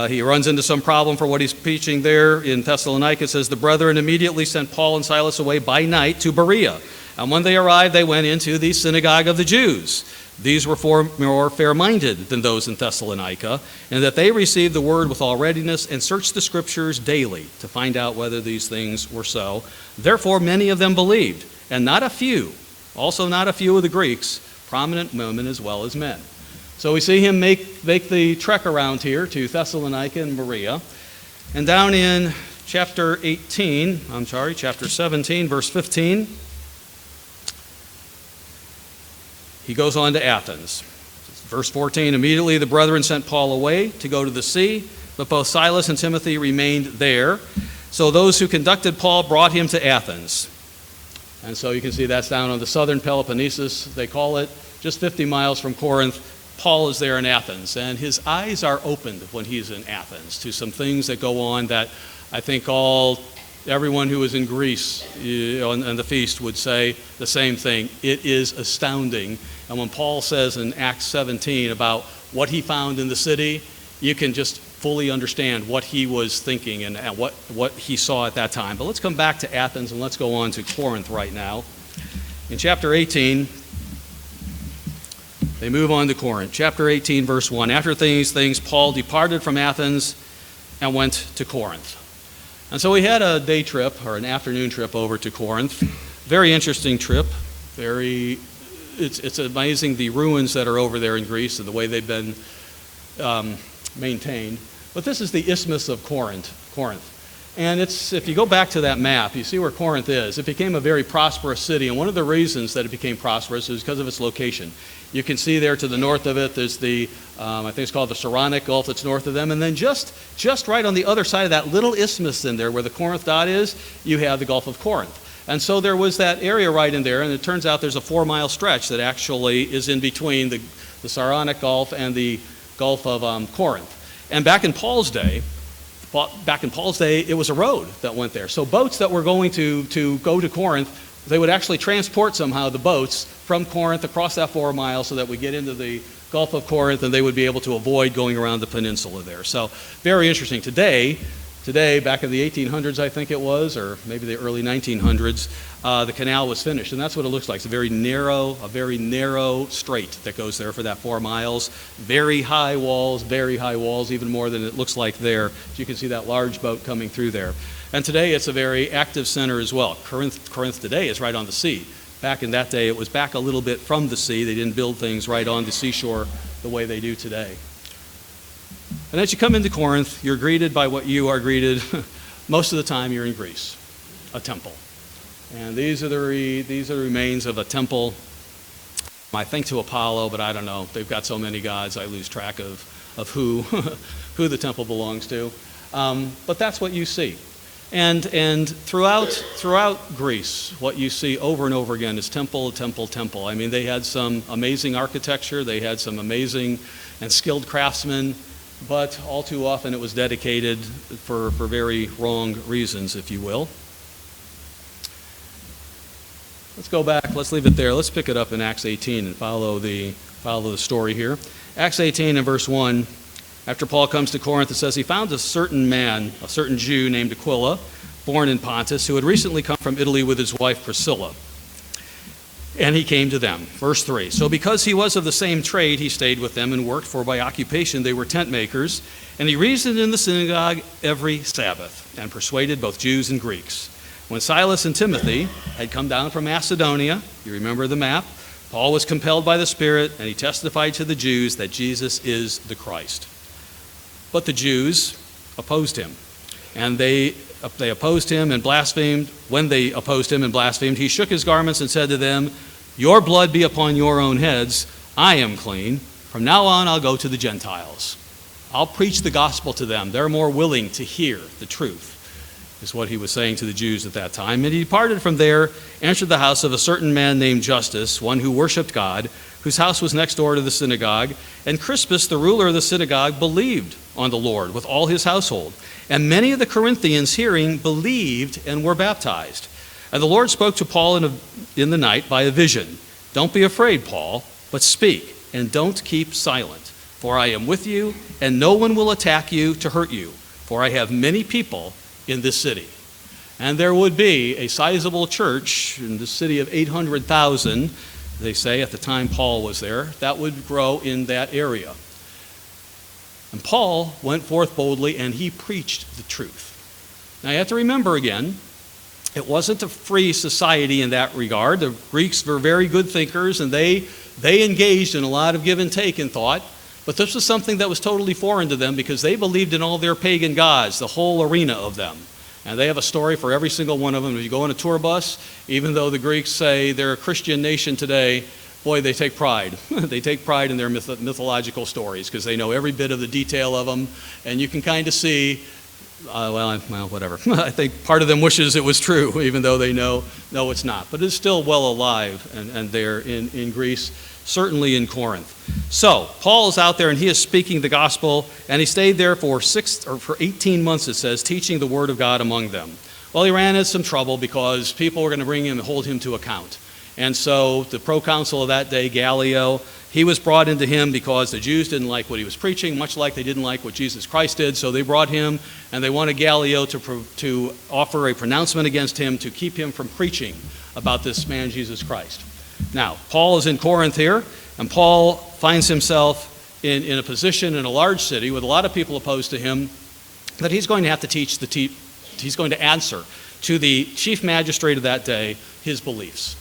he runs into some problem for what he's preaching there in Thessalonica. It says, "The brethren immediately sent Paul and Silas away by night to Berea. And when they arrived, they went into the synagogue of the Jews. These were more fair-minded than those in Thessalonica, and that they received the word with all readiness and searched the Scriptures daily to find out whether these things were so. Therefore many of them believed, and not a few, also not a few of the Greeks, prominent women as well as men." So we see him make the trek around here to Thessalonica and Berea. And down in chapter 17, verse 15, he goes on to Athens. Verse 14, "Immediately the brethren sent Paul away to go to the sea, but both Silas and Timothy remained there. So those who conducted Paul brought him to Athens." And so you can see that's down on the southern Peloponnesus, they call it, just 50 miles from Corinth. Paul is there in Athens, and his eyes are opened when he's in Athens to some things that go on that I think everyone who was in Greece on the feast would say the same thing. It is astounding. And when Paul says in Acts 17 about what he found in the city, you can just fully understand what he was thinking and what he saw at that time. But let's come back to Athens and let's go on to Corinth right now. In chapter 18, they move on to Corinth. Chapter 18, verse 1. "After these things, Paul departed from Athens and went to Corinth." And so we had a day trip or an afternoon trip over to Corinth. Very interesting trip. It's amazing the ruins that are over there in Greece and the way they've been maintained. But this is the Isthmus of Corinth. And if you go back to that map, you see where Corinth is. It became a very prosperous city, and one of the reasons that it became prosperous is because of its location. You can see there to the north of it, there's I think it's called the Saronic Gulf that's north of them, and then just right on the other side of that little isthmus in there where the Corinth dot is, you have the Gulf of Corinth. And so there was that area right in there, and it turns out there's a 4-mile stretch that actually is in between the Saronic Gulf and the Gulf of Corinth. And back in Paul's day, it was a road that went there. So boats that were going to go to Corinth, they would actually transport somehow the boats from Corinth across that 4 miles so that we get into the Gulf of Corinth, and they would be able to avoid going around the peninsula there. So very interesting. Today, Today, back in the 1800s, I think it was, or maybe the early 1900s, the canal was finished, and that's what it looks like. It's a very narrow strait that goes there for that 4 miles. Very high walls, even more than it looks like there. You can see that large boat coming through there. And today, it's a very active center as well. Corinth today is right on the sea. Back in that day, it was back a little bit from the sea. They didn't build things right on the seashore the way they do today. And as you come into Corinth, you're greeted by what you are greeted most of the time you're in Greece, a temple. And these are the remains of a temple, I think to Apollo, but I don't know. They've got so many gods, I lose track of who, who the temple belongs to. But that's what you see. And throughout Greece, what you see over and over again is temple, temple, temple. I mean, they had some amazing architecture. They had some amazing and skilled craftsmen. But all too often it was dedicated for very wrong reasons, if you will. Let's go back. Let's leave it there. Let's pick it up in Acts 18 and follow the story here. Acts 18 and verse 1, after Paul comes to Corinth, it says, he found a certain man, a certain Jew named Aquila, born in Pontus, who had recently come from Italy with his wife Priscilla. And he came to them. Verse 3, so because he was of the same trade, he stayed with them and worked, for by occupation they were tent makers. And he reasoned in the synagogue every Sabbath and persuaded both Jews and Greeks. When Silas and Timothy had come down from Macedonia, you remember the map, Paul was compelled by the Spirit, and he testified to the Jews that Jesus is the Christ. But the Jews opposed him, and they opposed him and blasphemed. When they opposed him and blasphemed, he shook his garments and said to them, your blood be upon your own heads. I am clean. From now on, I'll go to the Gentiles. I'll preach the gospel to them. They're more willing to hear the truth, is what he was saying to the Jews at that time. And he departed from there, entered the house of a certain man named Justus, one who worshiped God, whose house was next door to the synagogue. And Crispus, the ruler of the synagogue, believed on the Lord with all his household. And many of the Corinthians, hearing, believed and were baptized. And the Lord spoke to Paul in the night by a vision. Don't be afraid, Paul, but speak, and don't keep silent. For I am with you, and no one will attack you to hurt you. For I have many people in this city. And there would be a sizable church in the city of 800,000, they say, at the time Paul was there, that would grow in that area. And Paul went forth boldly, and he preached the truth. Now you have to remember again, it wasn't a free society in that regard. The Greeks were very good thinkers, and they engaged in a lot of give and take in thought. But this was something that was totally foreign to them because they believed in all their pagan gods, the whole arena of them. And they have a story for every single one of them. If you go on a tour bus, even though the Greeks say they're a Christian nation today, boy, they take pride. They take pride in their mythological stories because they know every bit of the detail of them. And you can kind of see, whatever. I think part of them wishes it was true, even though they know it's not. But it's still well alive and there in Greece, certainly in Corinth. So Paul is out there and he is speaking the gospel, and he stayed there for 18 months, it says, teaching the word of God among them. Well, he ran into some trouble because people were going to bring him and hold him to account. And so the proconsul of that day, Gallio, he was brought into him because the Jews didn't like what he was preaching, much like they didn't like what Jesus Christ did. So they brought him, and they wanted Gallio to offer a pronouncement against him to keep him from preaching about this man, Jesus Christ. Now, Paul is in Corinth here, and Paul finds himself in a position in a large city with a lot of people opposed to him that he's going to have to he's going to answer to the chief magistrate of that day his beliefs.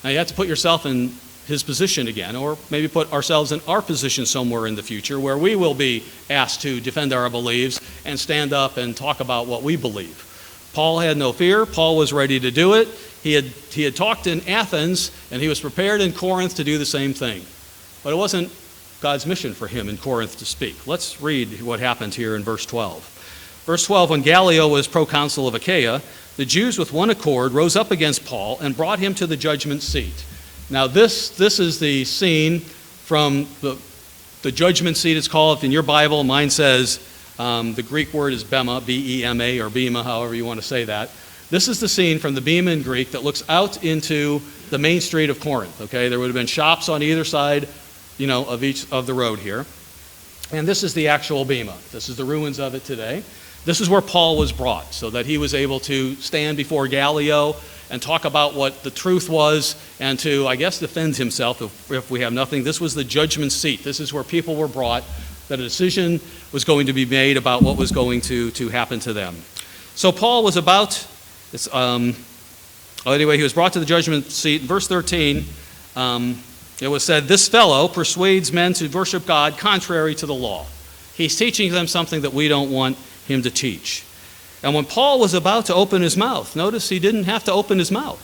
Now, you have to put yourself in his position again, or maybe put ourselves in our position somewhere in the future where we will be asked to defend our beliefs and stand up and talk about what we believe. Paul had no fear. Paul was ready to do it. He had talked in Athens, and he was prepared in Corinth to do the same thing. But it wasn't God's mission for him in Corinth to speak. Let's read what happened here in verse 12. Verse 12, when Gallio was proconsul of Achaia, the Jews with one accord rose up against Paul and brought him to the judgment seat. Now this is the scene from the judgment seat, it's called. In your Bible, mine says, the Greek word is Bema, B-E-M-A, or Bema, however you want to say that. This is the scene from the Bema in Greek that looks out into the main street of Corinth. Okay, there would have been shops on either side, of each of the road here. And this is the actual Bema. This is the ruins of it today. This is where Paul was brought, so that he was able to stand before Gallio and talk about what the truth was, and to, I guess, defend himself if we have nothing. This was the judgment seat. This is where people were brought, that a decision was going to be made about what was going to happen to them. So Paul was about, anyway, he was brought to the judgment seat. In verse 13, it was said, "This fellow persuades men to worship God contrary to the law." He's teaching them something that we don't want him to teach. And when Paul was about to open his mouth, notice he didn't have to open his mouth.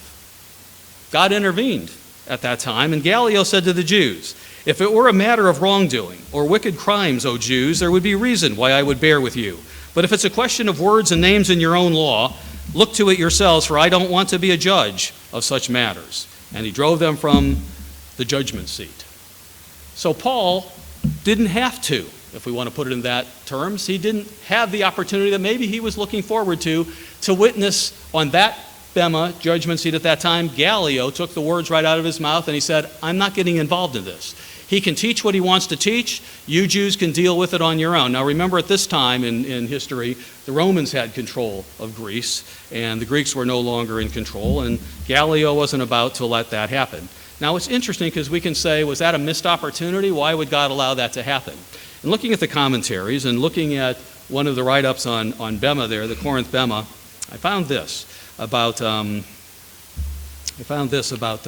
God intervened at that time, and Gallio said to the Jews, "If it were a matter of wrongdoing or wicked crimes, O Jews, there would be reason why I would bear with you. But if it's a question of words and names in your own law, look to it yourselves, for I don't want to be a judge of such matters." And he drove them from the judgment seat. So Paul didn't have to, if we want to put it in that terms. He didn't have the opportunity that maybe he was looking forward to witness on that Bema judgment seat at that time. Gallio took the words right out of his mouth and he said, "I'm not getting involved in this." He can teach what he wants to teach. You Jews can deal with it on your own. Now remember, at this time in history, the Romans had control of Greece, and the Greeks were no longer in control, and Gallio wasn't about to let that happen. Now it's interesting because we can say, was that a missed opportunity? Why would God allow that to happen? And looking at the commentaries and looking at one of the write-ups on Bema there, the Corinth Bema, I found this about the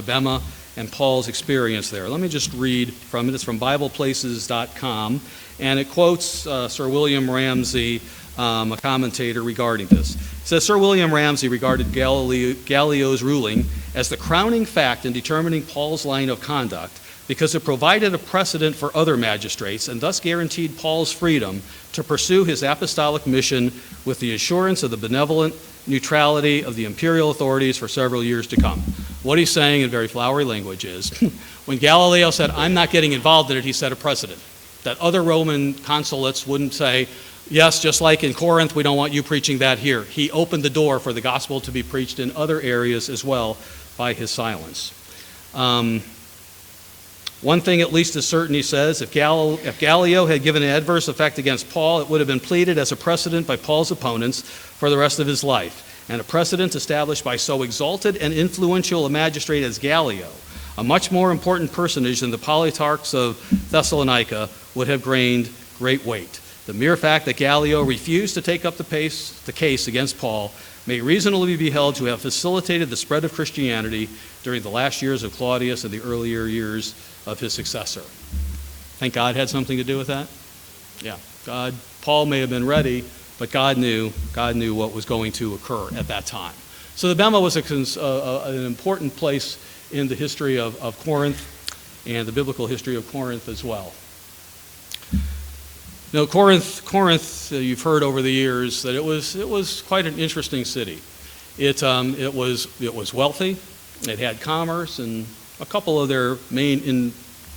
Bema and Paul's experience there. Let me just read from it. It's from BiblePlaces.com, and it quotes Sir William Ramsay, a commentator regarding this. It says, "Sir William Ramsay regarded Gallio's ruling as the crowning fact in determining Paul's line of conduct, because it provided a precedent for other magistrates and thus guaranteed Paul's freedom to pursue his apostolic mission with the assurance of the benevolent neutrality of the imperial authorities for several years to come." What he's saying in very flowery language is, when Galileo said, "I'm not getting involved in it," he set a precedent that other Roman consulates wouldn't say, "Yes, just like in Corinth, we don't want you preaching that here." He opened the door for the gospel to be preached in other areas as well by his silence. One thing at least is certain, he says, if Gallio had given an adverse effect against Paul, it would have been pleaded as a precedent by Paul's opponents for the rest of his life, and a precedent established by so exalted and influential a magistrate as Gallio, a much more important personage than the politarchs of Thessalonica, would have gained great weight. The mere fact that Gallio refused to take up the case against Paul may reasonably be held to have facilitated the spread of Christianity during the last years of Claudius and the earlier years of his successor. Think God had something to do with that? Yeah, Paul may have been ready, but God knew what was going to occur at that time. So the Bema was an important place in the history of Corinth and the biblical history of Corinth as well. Now, Corinth, you've heard over the years that it was quite an interesting city. It was wealthy. It had commerce, and a couple of their main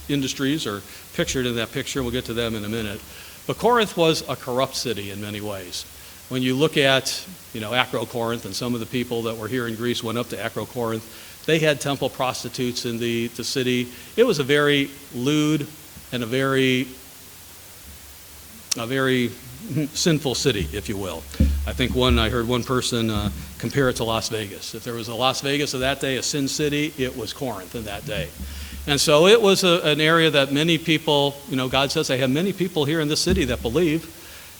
industries are pictured in that picture. We'll get to them in a minute. But Corinth was a corrupt city in many ways. When you look at, Acro-Corinth, and some of the people that were here in Greece went up to Acro-Corinth, they had temple prostitutes in the city. It was a very lewd and a very sinful city, if you will. I heard one person compare it to Las Vegas. If there was a Las Vegas of that day, a sin city, it was Corinth in that day. And so it was an area that many people, God says, I have many people here in this city that believe.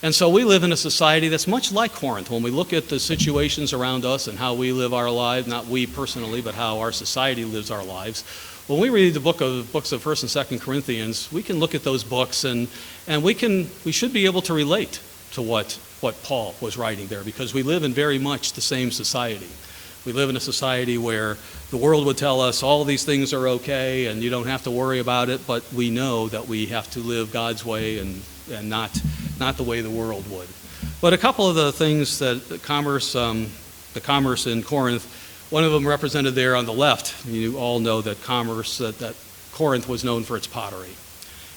And so we live in a society that's much like Corinth. When we look at the situations around us and how we live our lives, not we personally, but how our society lives our lives, when we read the books of 1st and 2nd Corinthians, we can look at those books and we should be able to relate to what Paul was writing there, because we live in very much the same society. We live in a society where the world would tell us all these things are okay and you don't have to worry about it, but we know that we have to live God's way and not the way the world would. But a couple of the things that the commerce in Corinth, one of them represented there on the left. You all know that that Corinth was known for its pottery.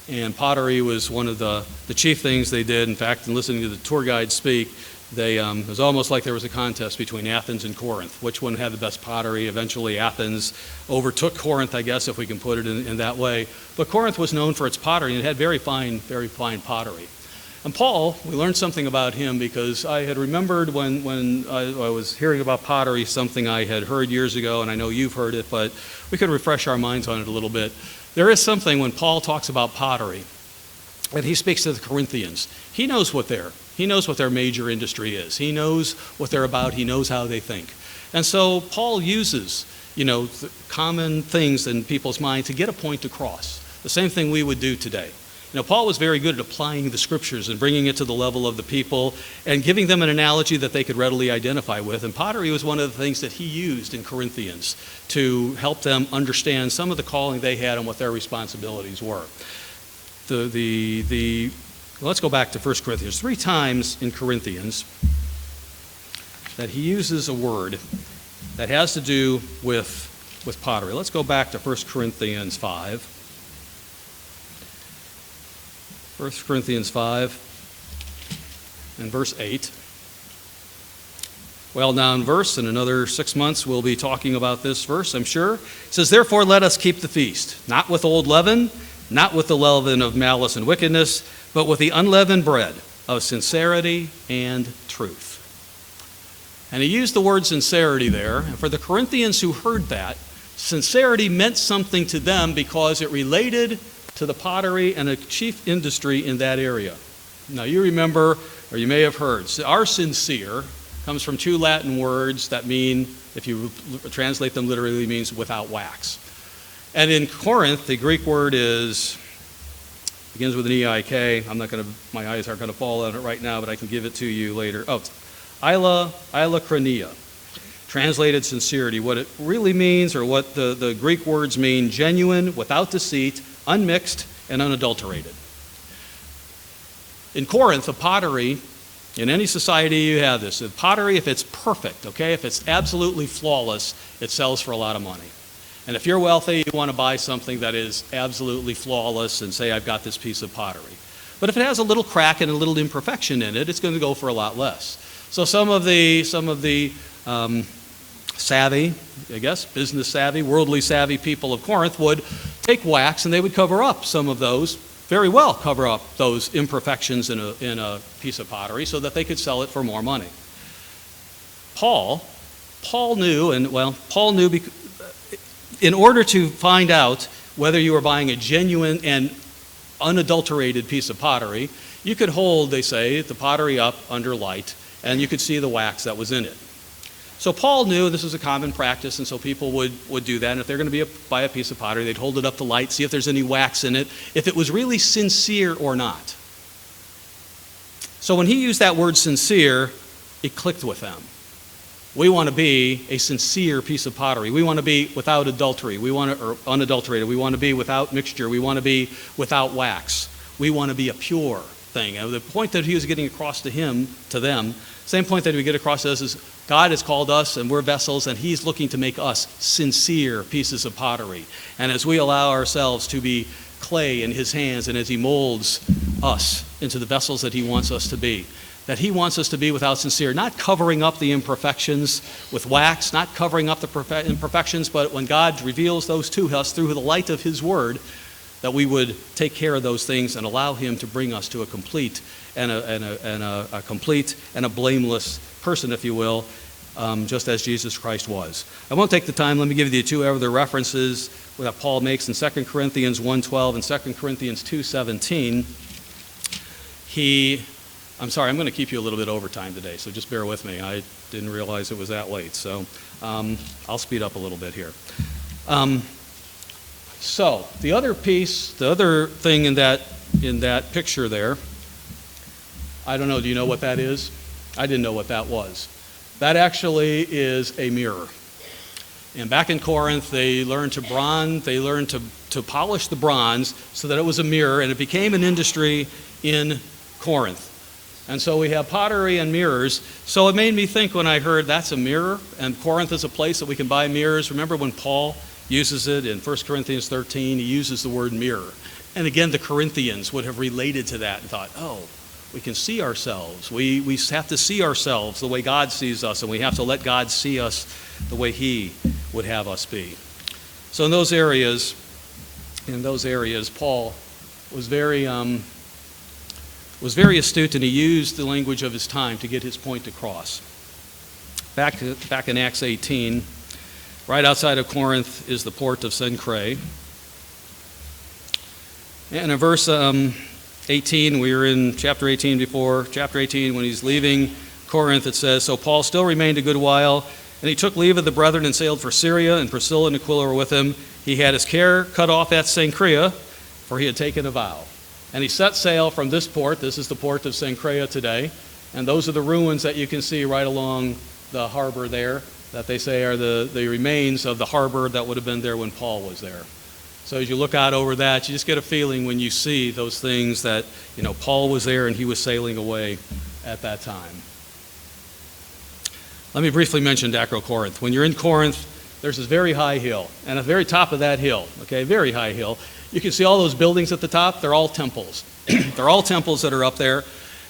And pottery was one of the chief things they did. In fact, in listening to the tour guide speak, it was almost like there was a contest between Athens and Corinth. Which one had the best pottery? Eventually Athens overtook Corinth, I guess, if we can put it in that way. But Corinth was known for its pottery, and it had very fine pottery. And Paul, we learned something about him because I had remembered when I was hearing about pottery, something I had heard years ago, and I know you've heard it, but we could refresh our minds on it a little bit. There is something when Paul talks about pottery, and he speaks to the Corinthians. He knows what their major industry is. He knows what they're about. He knows how they think. And so Paul uses, the common things in people's mind to get a point across. The same thing we would do today. Paul was very good at applying the scriptures and bringing it to the level of the people and giving them an analogy that they could readily identify with. And pottery was one of the things that he used in Corinthians to help them understand some of the calling they had and what their responsibilities were. Let's go back to 1 Corinthians. 3 times in Corinthians that he uses a word that has to do with pottery. Let's go back to 1 Corinthians 5. 1 Corinthians 5 and verse 8. Well-known verse. In another 6 months we'll be talking about this verse, I'm sure. It says, "Therefore let us keep the feast, not with old leaven, not with the leaven of malice and wickedness, but with the unleavened bread of sincerity and truth." And he used the word sincerity there. And for the Corinthians who heard that, sincerity meant something to them because it related to the pottery and a chief industry in that area. Now you remember, or you may have heard, our sincere comes from 2 Latin words that mean, if you translate them literally, means without wax. And in Corinth, the Greek word begins with an E-I-K. My eyes aren't going to fall on it right now, but I can give it to you later. Oh, eilokronia, translated sincerity. What it really means, or what the Greek words mean, genuine, without deceit, unmixed, and unadulterated. In Corinth, the pottery, in any society you have this, the pottery, if it's perfect, okay, if it's absolutely flawless, it sells for a lot of money. And if you're wealthy, you want to buy something that is absolutely flawless and say, I've got this piece of pottery. But if it has a little crack and a little imperfection in it, it's going to go for a lot less. So some of the savvy, I guess, business savvy, worldly savvy people of Corinth would take wax and they would cover up some of those, very well cover up those imperfections in a piece of pottery so that they could sell it for more money. Paul knew in order to find out whether you were buying a genuine and unadulterated piece of pottery, you could hold, they say, the pottery up under light and you could see the wax that was in it. So Paul knew this was a common practice, and so people would do that. And if they're going to buy a piece of pottery, they'd hold it up to light, see if there's any wax in it, if it was really sincere or not. So when he used that word sincere, it clicked with them. We want to be a sincere piece of pottery. We want to be without adultery. Or unadulterated. We want to be without mixture. We want to be without wax. We want to be a pure thing. And the point that he was getting across to them, same point that we get across to us is God has called us and we're vessels, and he's looking to make us sincere pieces of pottery. And as we allow ourselves to be clay in his hands, and as he molds us into the vessels that he wants us to be, that he wants us to be without sincere, not covering up the imperfections with wax, not covering up the imperfections, but when God reveals those to us through the light of his word, that we would take care of those things and allow him to bring us to a complete and a complete and a blameless person, if you will, just as Jesus Christ was. I won't take the time. Let me give you the 2 other references that Paul makes in 2 Corinthians 1:12 and 2 Corinthians 2:17. I'm sorry, I'm going to keep you a little bit over time today, so just bear with me. I didn't realize it was that late, so I'll speed up a little bit here. So the other thing in that picture there, I don't know, do you know what that is? I didn't know what that was. That actually is a mirror. And back in Corinth, they learned to polish the bronze so that it was a mirror, and it became an industry in Corinth. And so we have pottery and mirrors. So it made me think when I heard that's a mirror, and Corinth is a place that we can buy mirrors. Remember when Paul uses it in 1 Corinthians 13, he uses the word mirror. And again, the Corinthians would have related to that and thought, oh, we can see ourselves. We have to see ourselves the way God sees us, and we have to let God see us the way he would have us be. So in those areas, Paul was very was very astute, and he used the language of his time to get his point across. Back in Acts 18, right outside of Corinth is the port of Crete. And in verse 18, we were in chapter 18 before. Chapter 18, when he's leaving Corinth, it says, "So Paul still remained a good while, and he took leave of the brethren and sailed for Syria, and Priscilla and Aquila were with him. He had his hair cut off at Crete, for he had taken a vow. And he set sail from this port." This is the port of Crete today. And those are the ruins that you can see right along the harbor there, that they say are the remains of the harbor that would have been there when Paul was there. So as you look out over that, you just get a feeling when you see those things that, Paul was there and he was sailing away at that time. Let me briefly mention Corinth. When you're in Corinth, there's this very high hill, and at the very top of that hill, very high hill, you can see all those buildings at the top. They're all temples. They're all temples that are up there.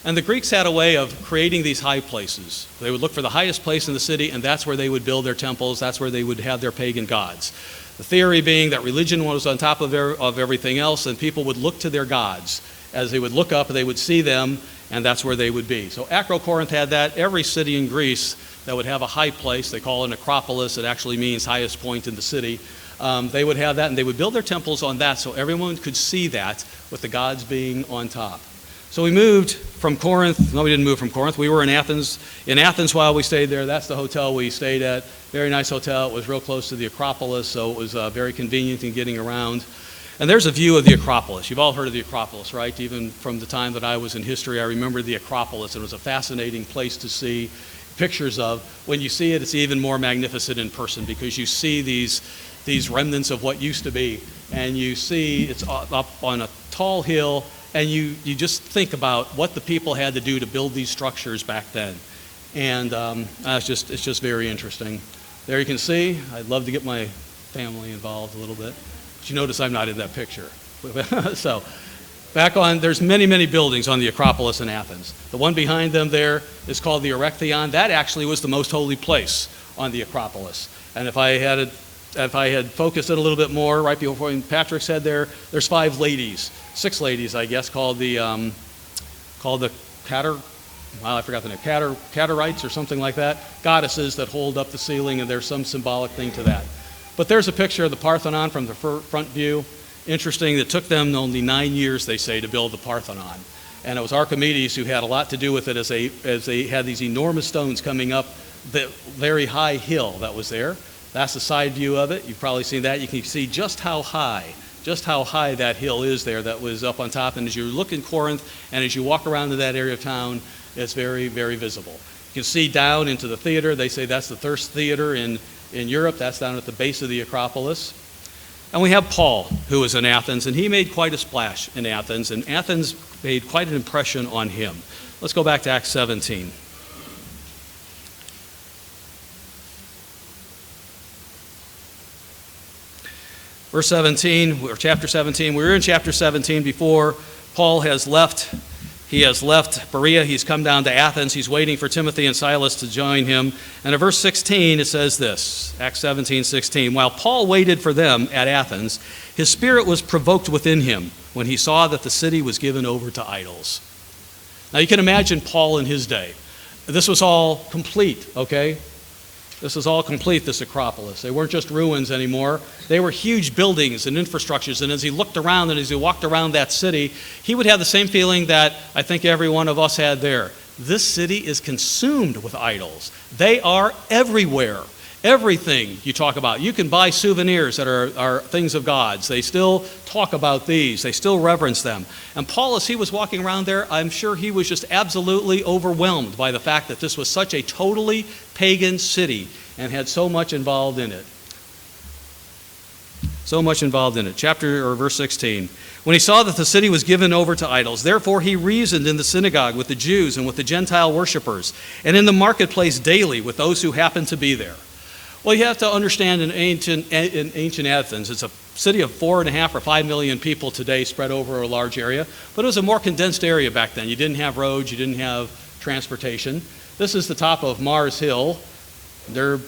And the Greeks had a way of creating these high places. They would look for the highest place in the city, and that's where they would build their temples. That's where they would have their pagan gods. The theory being that religion was on top of everything else, and people would look to their gods. As they would look up, they would see them, and that's where they would be. So Corinth had that. Every city in Greece that would have a high place, they call it an acropolis. It actually means highest point in the city. They would have that, and they would build their temples on that so everyone could see that, with the gods being on top. So we moved from Corinth. No, we didn't move from Corinth. We were in Athens. In Athens while we stayed there, that's the hotel we stayed at. Very nice hotel. It was real close to the Acropolis, so it was very convenient in getting around. And there's a view of the Acropolis. You've all heard of the Acropolis, right? Even from the time that I was in history, I remember the Acropolis. It was a fascinating place to see pictures of. When you see it, it's even more magnificent in person because you see these remnants of what used to be. And you see it's up on a tall hill, and you just think about what the people had to do to build these structures back then. And it's just very interesting. There you can see, I'd love to get my family involved a little bit. But you notice I'm not in that picture. So there's many, many buildings on the Acropolis in Athens. The one behind them there is called the Erechtheion. That actually was the most holy place on the Acropolis. And if I had focused it a little bit more, right before Patrick said there's 6 ladies, I guess, called the I forgot the name, Caterites or something like that, goddesses that hold up the ceiling, and there's some symbolic thing to that. But there's a picture of the Parthenon from the front view. Interesting, it took them only 9 years, they say, to build the Parthenon. And it was Archimedes who had a lot to do with it as they had these enormous stones coming up the very high hill that was there. That's the side view of it. You've probably seen that. You can see just how high that hill is there that was up on top. And as you look in Corinth and as you walk around to that area of town, it's very, very visible. You can see down into the theater. They say that's the Thirst Theater in Europe. That's down at the base of the Acropolis. And we have Paul, who was in Athens, and he made quite a splash in Athens, and Athens made quite an impression on him. Let's go back to Acts 17. Verse 17, or chapter 17. We were in chapter 17 before. Paul has left. He has left Berea. He's come down to Athens. He's waiting for Timothy and Silas to join him. And in verse 16, it says this, Acts 17:16. While Paul waited for them at Athens, his spirit was provoked within him when he saw that the city was given over to idols. Now you can imagine Paul in his day. This was all complete, okay? This was all complete, this Acropolis. They weren't just ruins anymore. They were huge buildings and infrastructures. And as he looked around and as he walked around that city, he would have the same feeling that I think every one of us had there. This city is consumed with idols. They are everywhere. Everything you talk about. You can buy souvenirs that are things of gods. They still talk about these. They still reverence them. And Paul, as he was walking around there, I'm sure he was just absolutely overwhelmed by the fact that this was such a totally pagan city and had so much involved in it. So much involved in it. Verse 16. When he saw that the city was given over to idols, therefore he reasoned in the synagogue with the Jews and with the Gentile worshipers, and in the marketplace daily with those who happened to be there. Well, you have to understand in ancient Athens, it's a city of 4.5 or 5 million people today spread over a large area, but it was a more condensed area back then. You didn't have roads, you didn't have transportation. This is the top of Mars Hill. You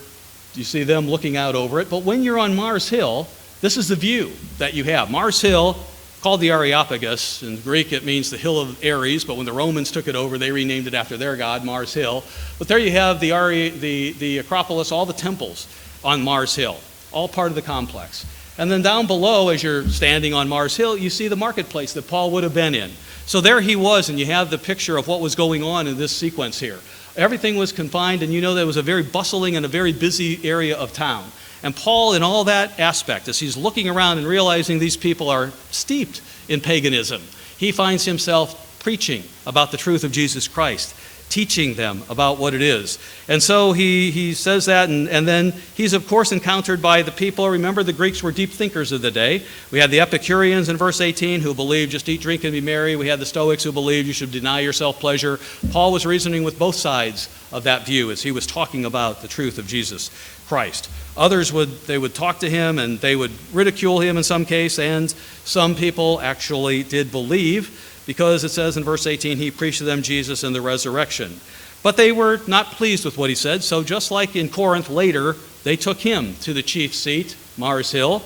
see them looking out over it, but when you're on Mars Hill, this is the view that you have. Mars Hill called the Areopagus. In Greek, it means the hill of Ares, but when the Romans took it over, they renamed it after their god, Mars Hill. But there you have the Acropolis, all the temples on Mars Hill, all part of the complex. And then down below, as you're standing on Mars Hill, you see the marketplace that Paul would have been in. So there he was, and you have the picture of what was going on in this sequence here. Everything was confined, and you know that it was a very bustling and a very busy area of town. And Paul, in all that aspect, as he's looking around and realizing these people are steeped in paganism, he finds himself preaching about the truth of Jesus Christ, teaching them about what it is. And so he says that, and then he's, of course, encountered by the people. Remember, the Greeks were deep thinkers of the day. We had the Epicureans in verse 18 who believed just eat, drink, and be merry. We had the Stoics who believed you should deny yourself pleasure. Paul was reasoning with both sides of that view as he was talking about the truth of Jesus Christ. Others would talk to him, and they would ridicule him in some case, and some people actually did believe, because it says in verse 18, he preached to them Jesus and the resurrection. But they were not pleased with what he said, so just like in Corinth later, they took him to the chief seat, Mars Hill,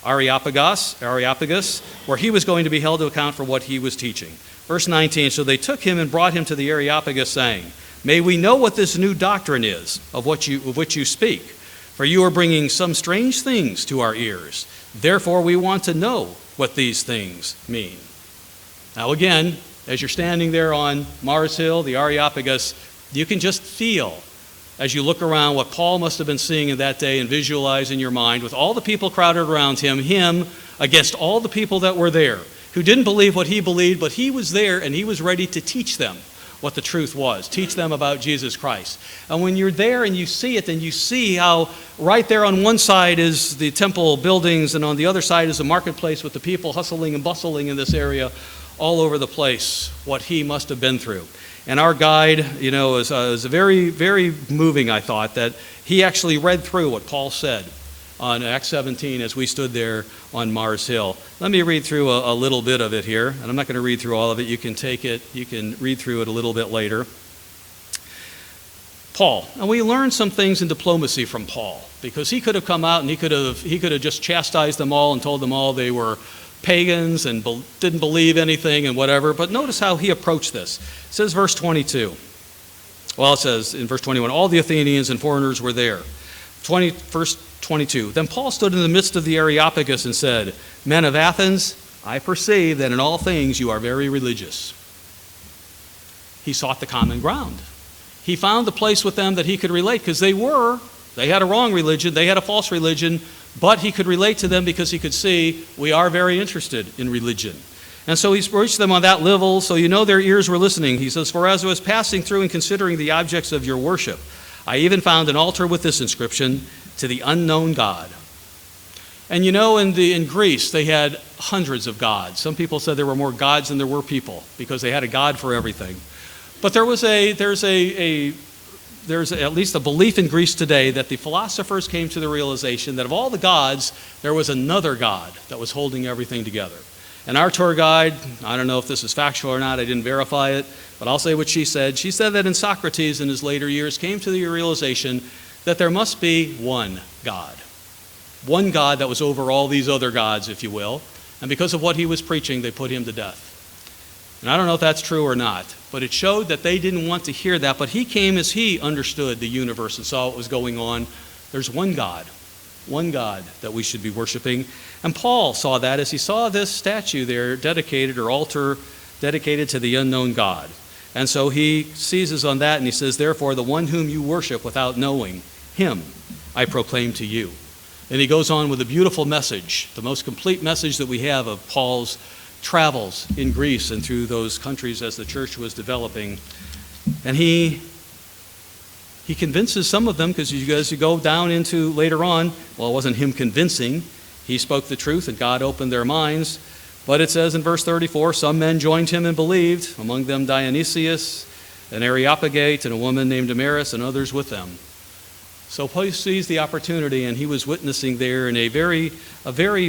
Areopagus, where he was going to be held to account for what he was teaching. Verse 19, so they took him and brought him to the Areopagus, saying, may we know what this new doctrine is of which you speak, for you are bringing some strange things to our ears. Therefore we want to know what these things mean. Now again, as you're standing there on Mars Hill, the Areopagus, you can just feel, as you look around, what Paul must have been seeing in that day and visualize in your mind, with all the people crowded around him against all the people that were there, who didn't believe what he believed, but he was there and he was ready to teach them what the truth was, teach them about Jesus Christ. And when you're there and you see it, then you see how right there on one side is the temple buildings, and on the other side is the marketplace with the people hustling and bustling in this area all over the place, what he must have been through. And our guide, is very, very moving, I thought, that he actually read through what Paul said on Acts 17 as we stood there on Mars Hill. Let me read through a little bit of it here, and I'm not going to read through all of it. You can take it, you can read through it a little bit later. Paul, and we learned some things in diplomacy from Paul, because he could have come out and he could have just chastised them all and told them all they were pagans and didn't believe anything and whatever. But notice how he approached this. It says verse 22. Well, it says in verse 21, all the Athenians and foreigners were there. Verse 22, then Paul stood in the midst of the Areopagus and said, men of Athens, I perceive that in all things you are very religious. He sought the common ground. He found the place with them that he could relate, because they had a wrong religion, they had a false religion, but he could relate to them because he could see we are very interested in religion. And so he's reached them on that level, so their ears were listening. He says, for as I was passing through and considering the objects of your worship, I even found an altar with this inscription, to the unknown God. And in Greece, they had hundreds of gods. Some people said there were more gods than there were people, because they had a god for everything. But there's at least a belief in Greece today that the philosophers came to the realization that of all the gods, there was another God that was holding everything together. And our tour guide, I don't know if this is factual or not, I didn't verify it, but I'll say what she said. She said that in Socrates in his later years came to the realization that there must be one God that was over all these other gods, if you will. And because of what he was preaching, they put him to death. And I don't know if that's true or not, but it showed that they didn't want to hear that. But he came as he understood the universe and saw what was going on. There's one God that we should be worshiping. And Paul saw that as he saw this statue there dedicated, or altar dedicated to the unknown God. And so he seizes on that and he says, therefore, the one whom you worship without knowing, him I proclaim to you. And he goes on with a beautiful message, the most complete message that we have of Paul's travels in Greece and through those countries as the church was developing. And he convinces some of them, because as you go down into later on, well, it wasn't him convincing. He spoke the truth and God opened their minds. But it says in verse 34, some men joined him and believed, among them Dionysius, an Areopagite, and a woman named Damaris, and others with them. So Paul sees the opportunity, and he was witnessing there in a very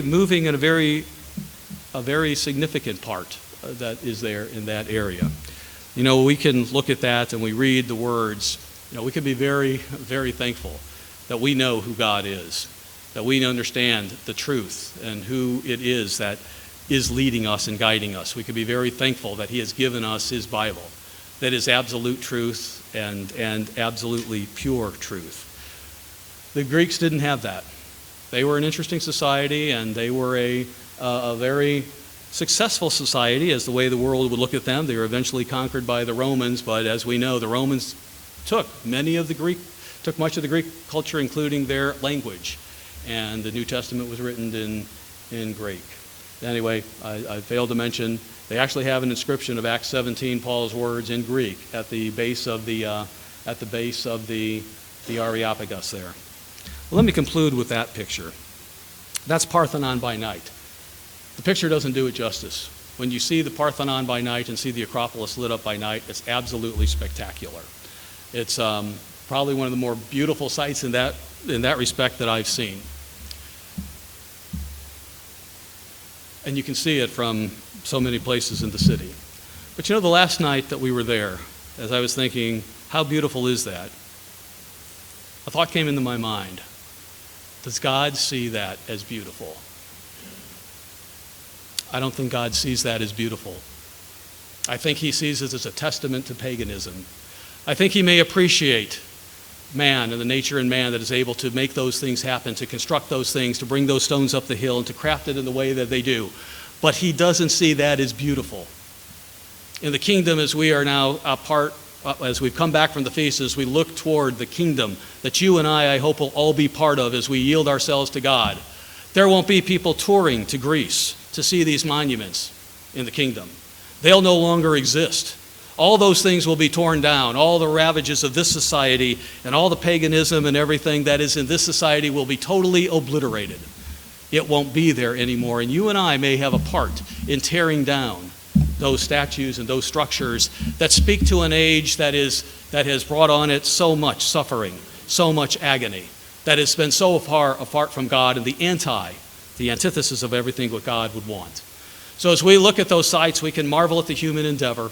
moving and a very significant part that is there in that area. We can look at that and we read the words. We can be very, very thankful that we know who God is, that we understand the truth and who it is that is leading us and guiding us. We can be very thankful that he has given us his Bible, that is absolute truth and absolutely pure truth. The Greeks didn't have that. They were an interesting society, and they were a very successful society as the way the world would look at them. They were eventually conquered by the Romans, but as we know, the Romans took much of the Greek culture, including their language, and the New Testament was written in Greek. Anyway, I failed to mention, they actually have an inscription of Acts 17, Paul's words in Greek, at the base of the Areopagus there. Well, let me conclude with that picture. That's Parthenon by night. The picture doesn't do it justice. When you see the Parthenon by night and see the Acropolis lit up by night, it's absolutely spectacular. It's probably one of the more beautiful sights in that respect that I've seen. And you can see it from so many places in the city. But you know, the last night that we were there, as I was thinking, how beautiful is that? A thought came into my mind. Does God see that as beautiful? I don't think God sees that as beautiful. I think he sees it as a testament to paganism. I think he may appreciate man and the nature in man that is able to make those things happen, to construct those things, to bring those stones up the hill, and to craft it in the way that they do. But he doesn't see that as beautiful. In the kingdom, as we are now as we've come back from the feast, as we look toward the kingdom that you and I hope will all be part of as we yield ourselves to God, there won't be people touring to Greece to see these monuments in the kingdom. They'll no longer exist. All those things will be torn down. All the ravages of this society and all the paganism and everything that is in this society will be totally obliterated. It won't be there anymore. And you and I may have a part in tearing down those statues and those structures that speak to an age that has brought on it so much suffering, so much agony, that has been so far apart from God and the antithesis of everything what God would want. So as we look at those sites, we can marvel at the human endeavor.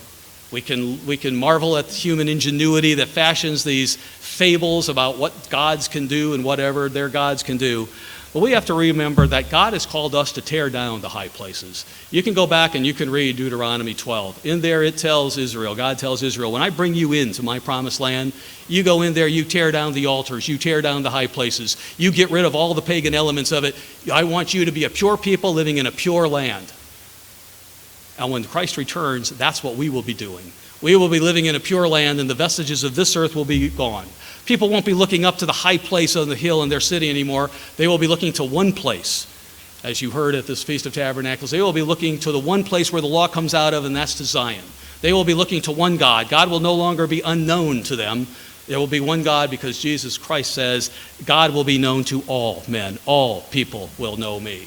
We can marvel at human ingenuity that fashions these fables about what gods can do and whatever their gods can do. But we have to remember that God has called us to tear down the high places. You can go back and you can read Deuteronomy 12. In there it tells Israel, God tells Israel, when I bring you into my promised land, you go in there, you tear down the altars, you tear down the high places, you get rid of all the pagan elements of it. I want you to be a pure people living in a pure land. And when Christ returns, that's what we will be doing. We will be living in a pure land, and the vestiges of this earth will be gone. People won't be looking up to the high place on the hill in their city anymore. They will be looking to one place. As you heard at this Feast of Tabernacles, they will be looking to the one place where the law comes out of, and that's to Zion. They will be looking to one God. God will no longer be unknown to them. There will be one God because Jesus Christ says, God will be known to all men. All people will know me.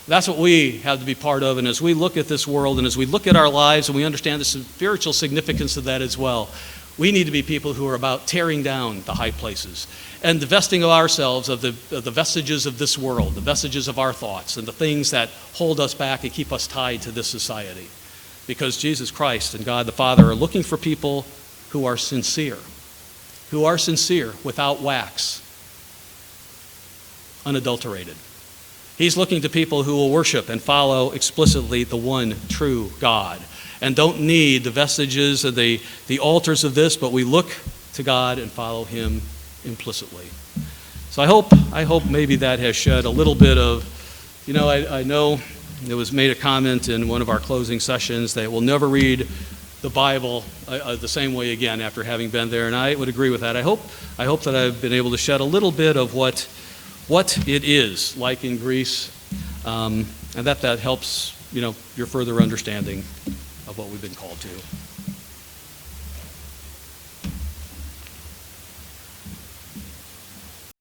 That's what we have to be part of. And as we look at this world and as we look at our lives and we understand the spiritual significance of that as well, we need to be people who are about tearing down the high places and divesting of ourselves of the vestiges of this world, the vestiges of our thoughts and the things that hold us back and keep us tied to this society. Because Jesus Christ and God the Father are looking for people who are sincere without wax, unadulterated. He's looking to people who will worship and follow explicitly the one true God and don't need the vestiges of the altars of this, but we look to God and follow him implicitly. So I hope maybe that has shed a little bit of, I know it was made a comment in one of our closing sessions that we'll never read the Bible the same way again after having been there, and I would agree with that. I hope that I've been able to shed a little bit of what it is like in Greece, and that helps, your further understanding of what we've been called to.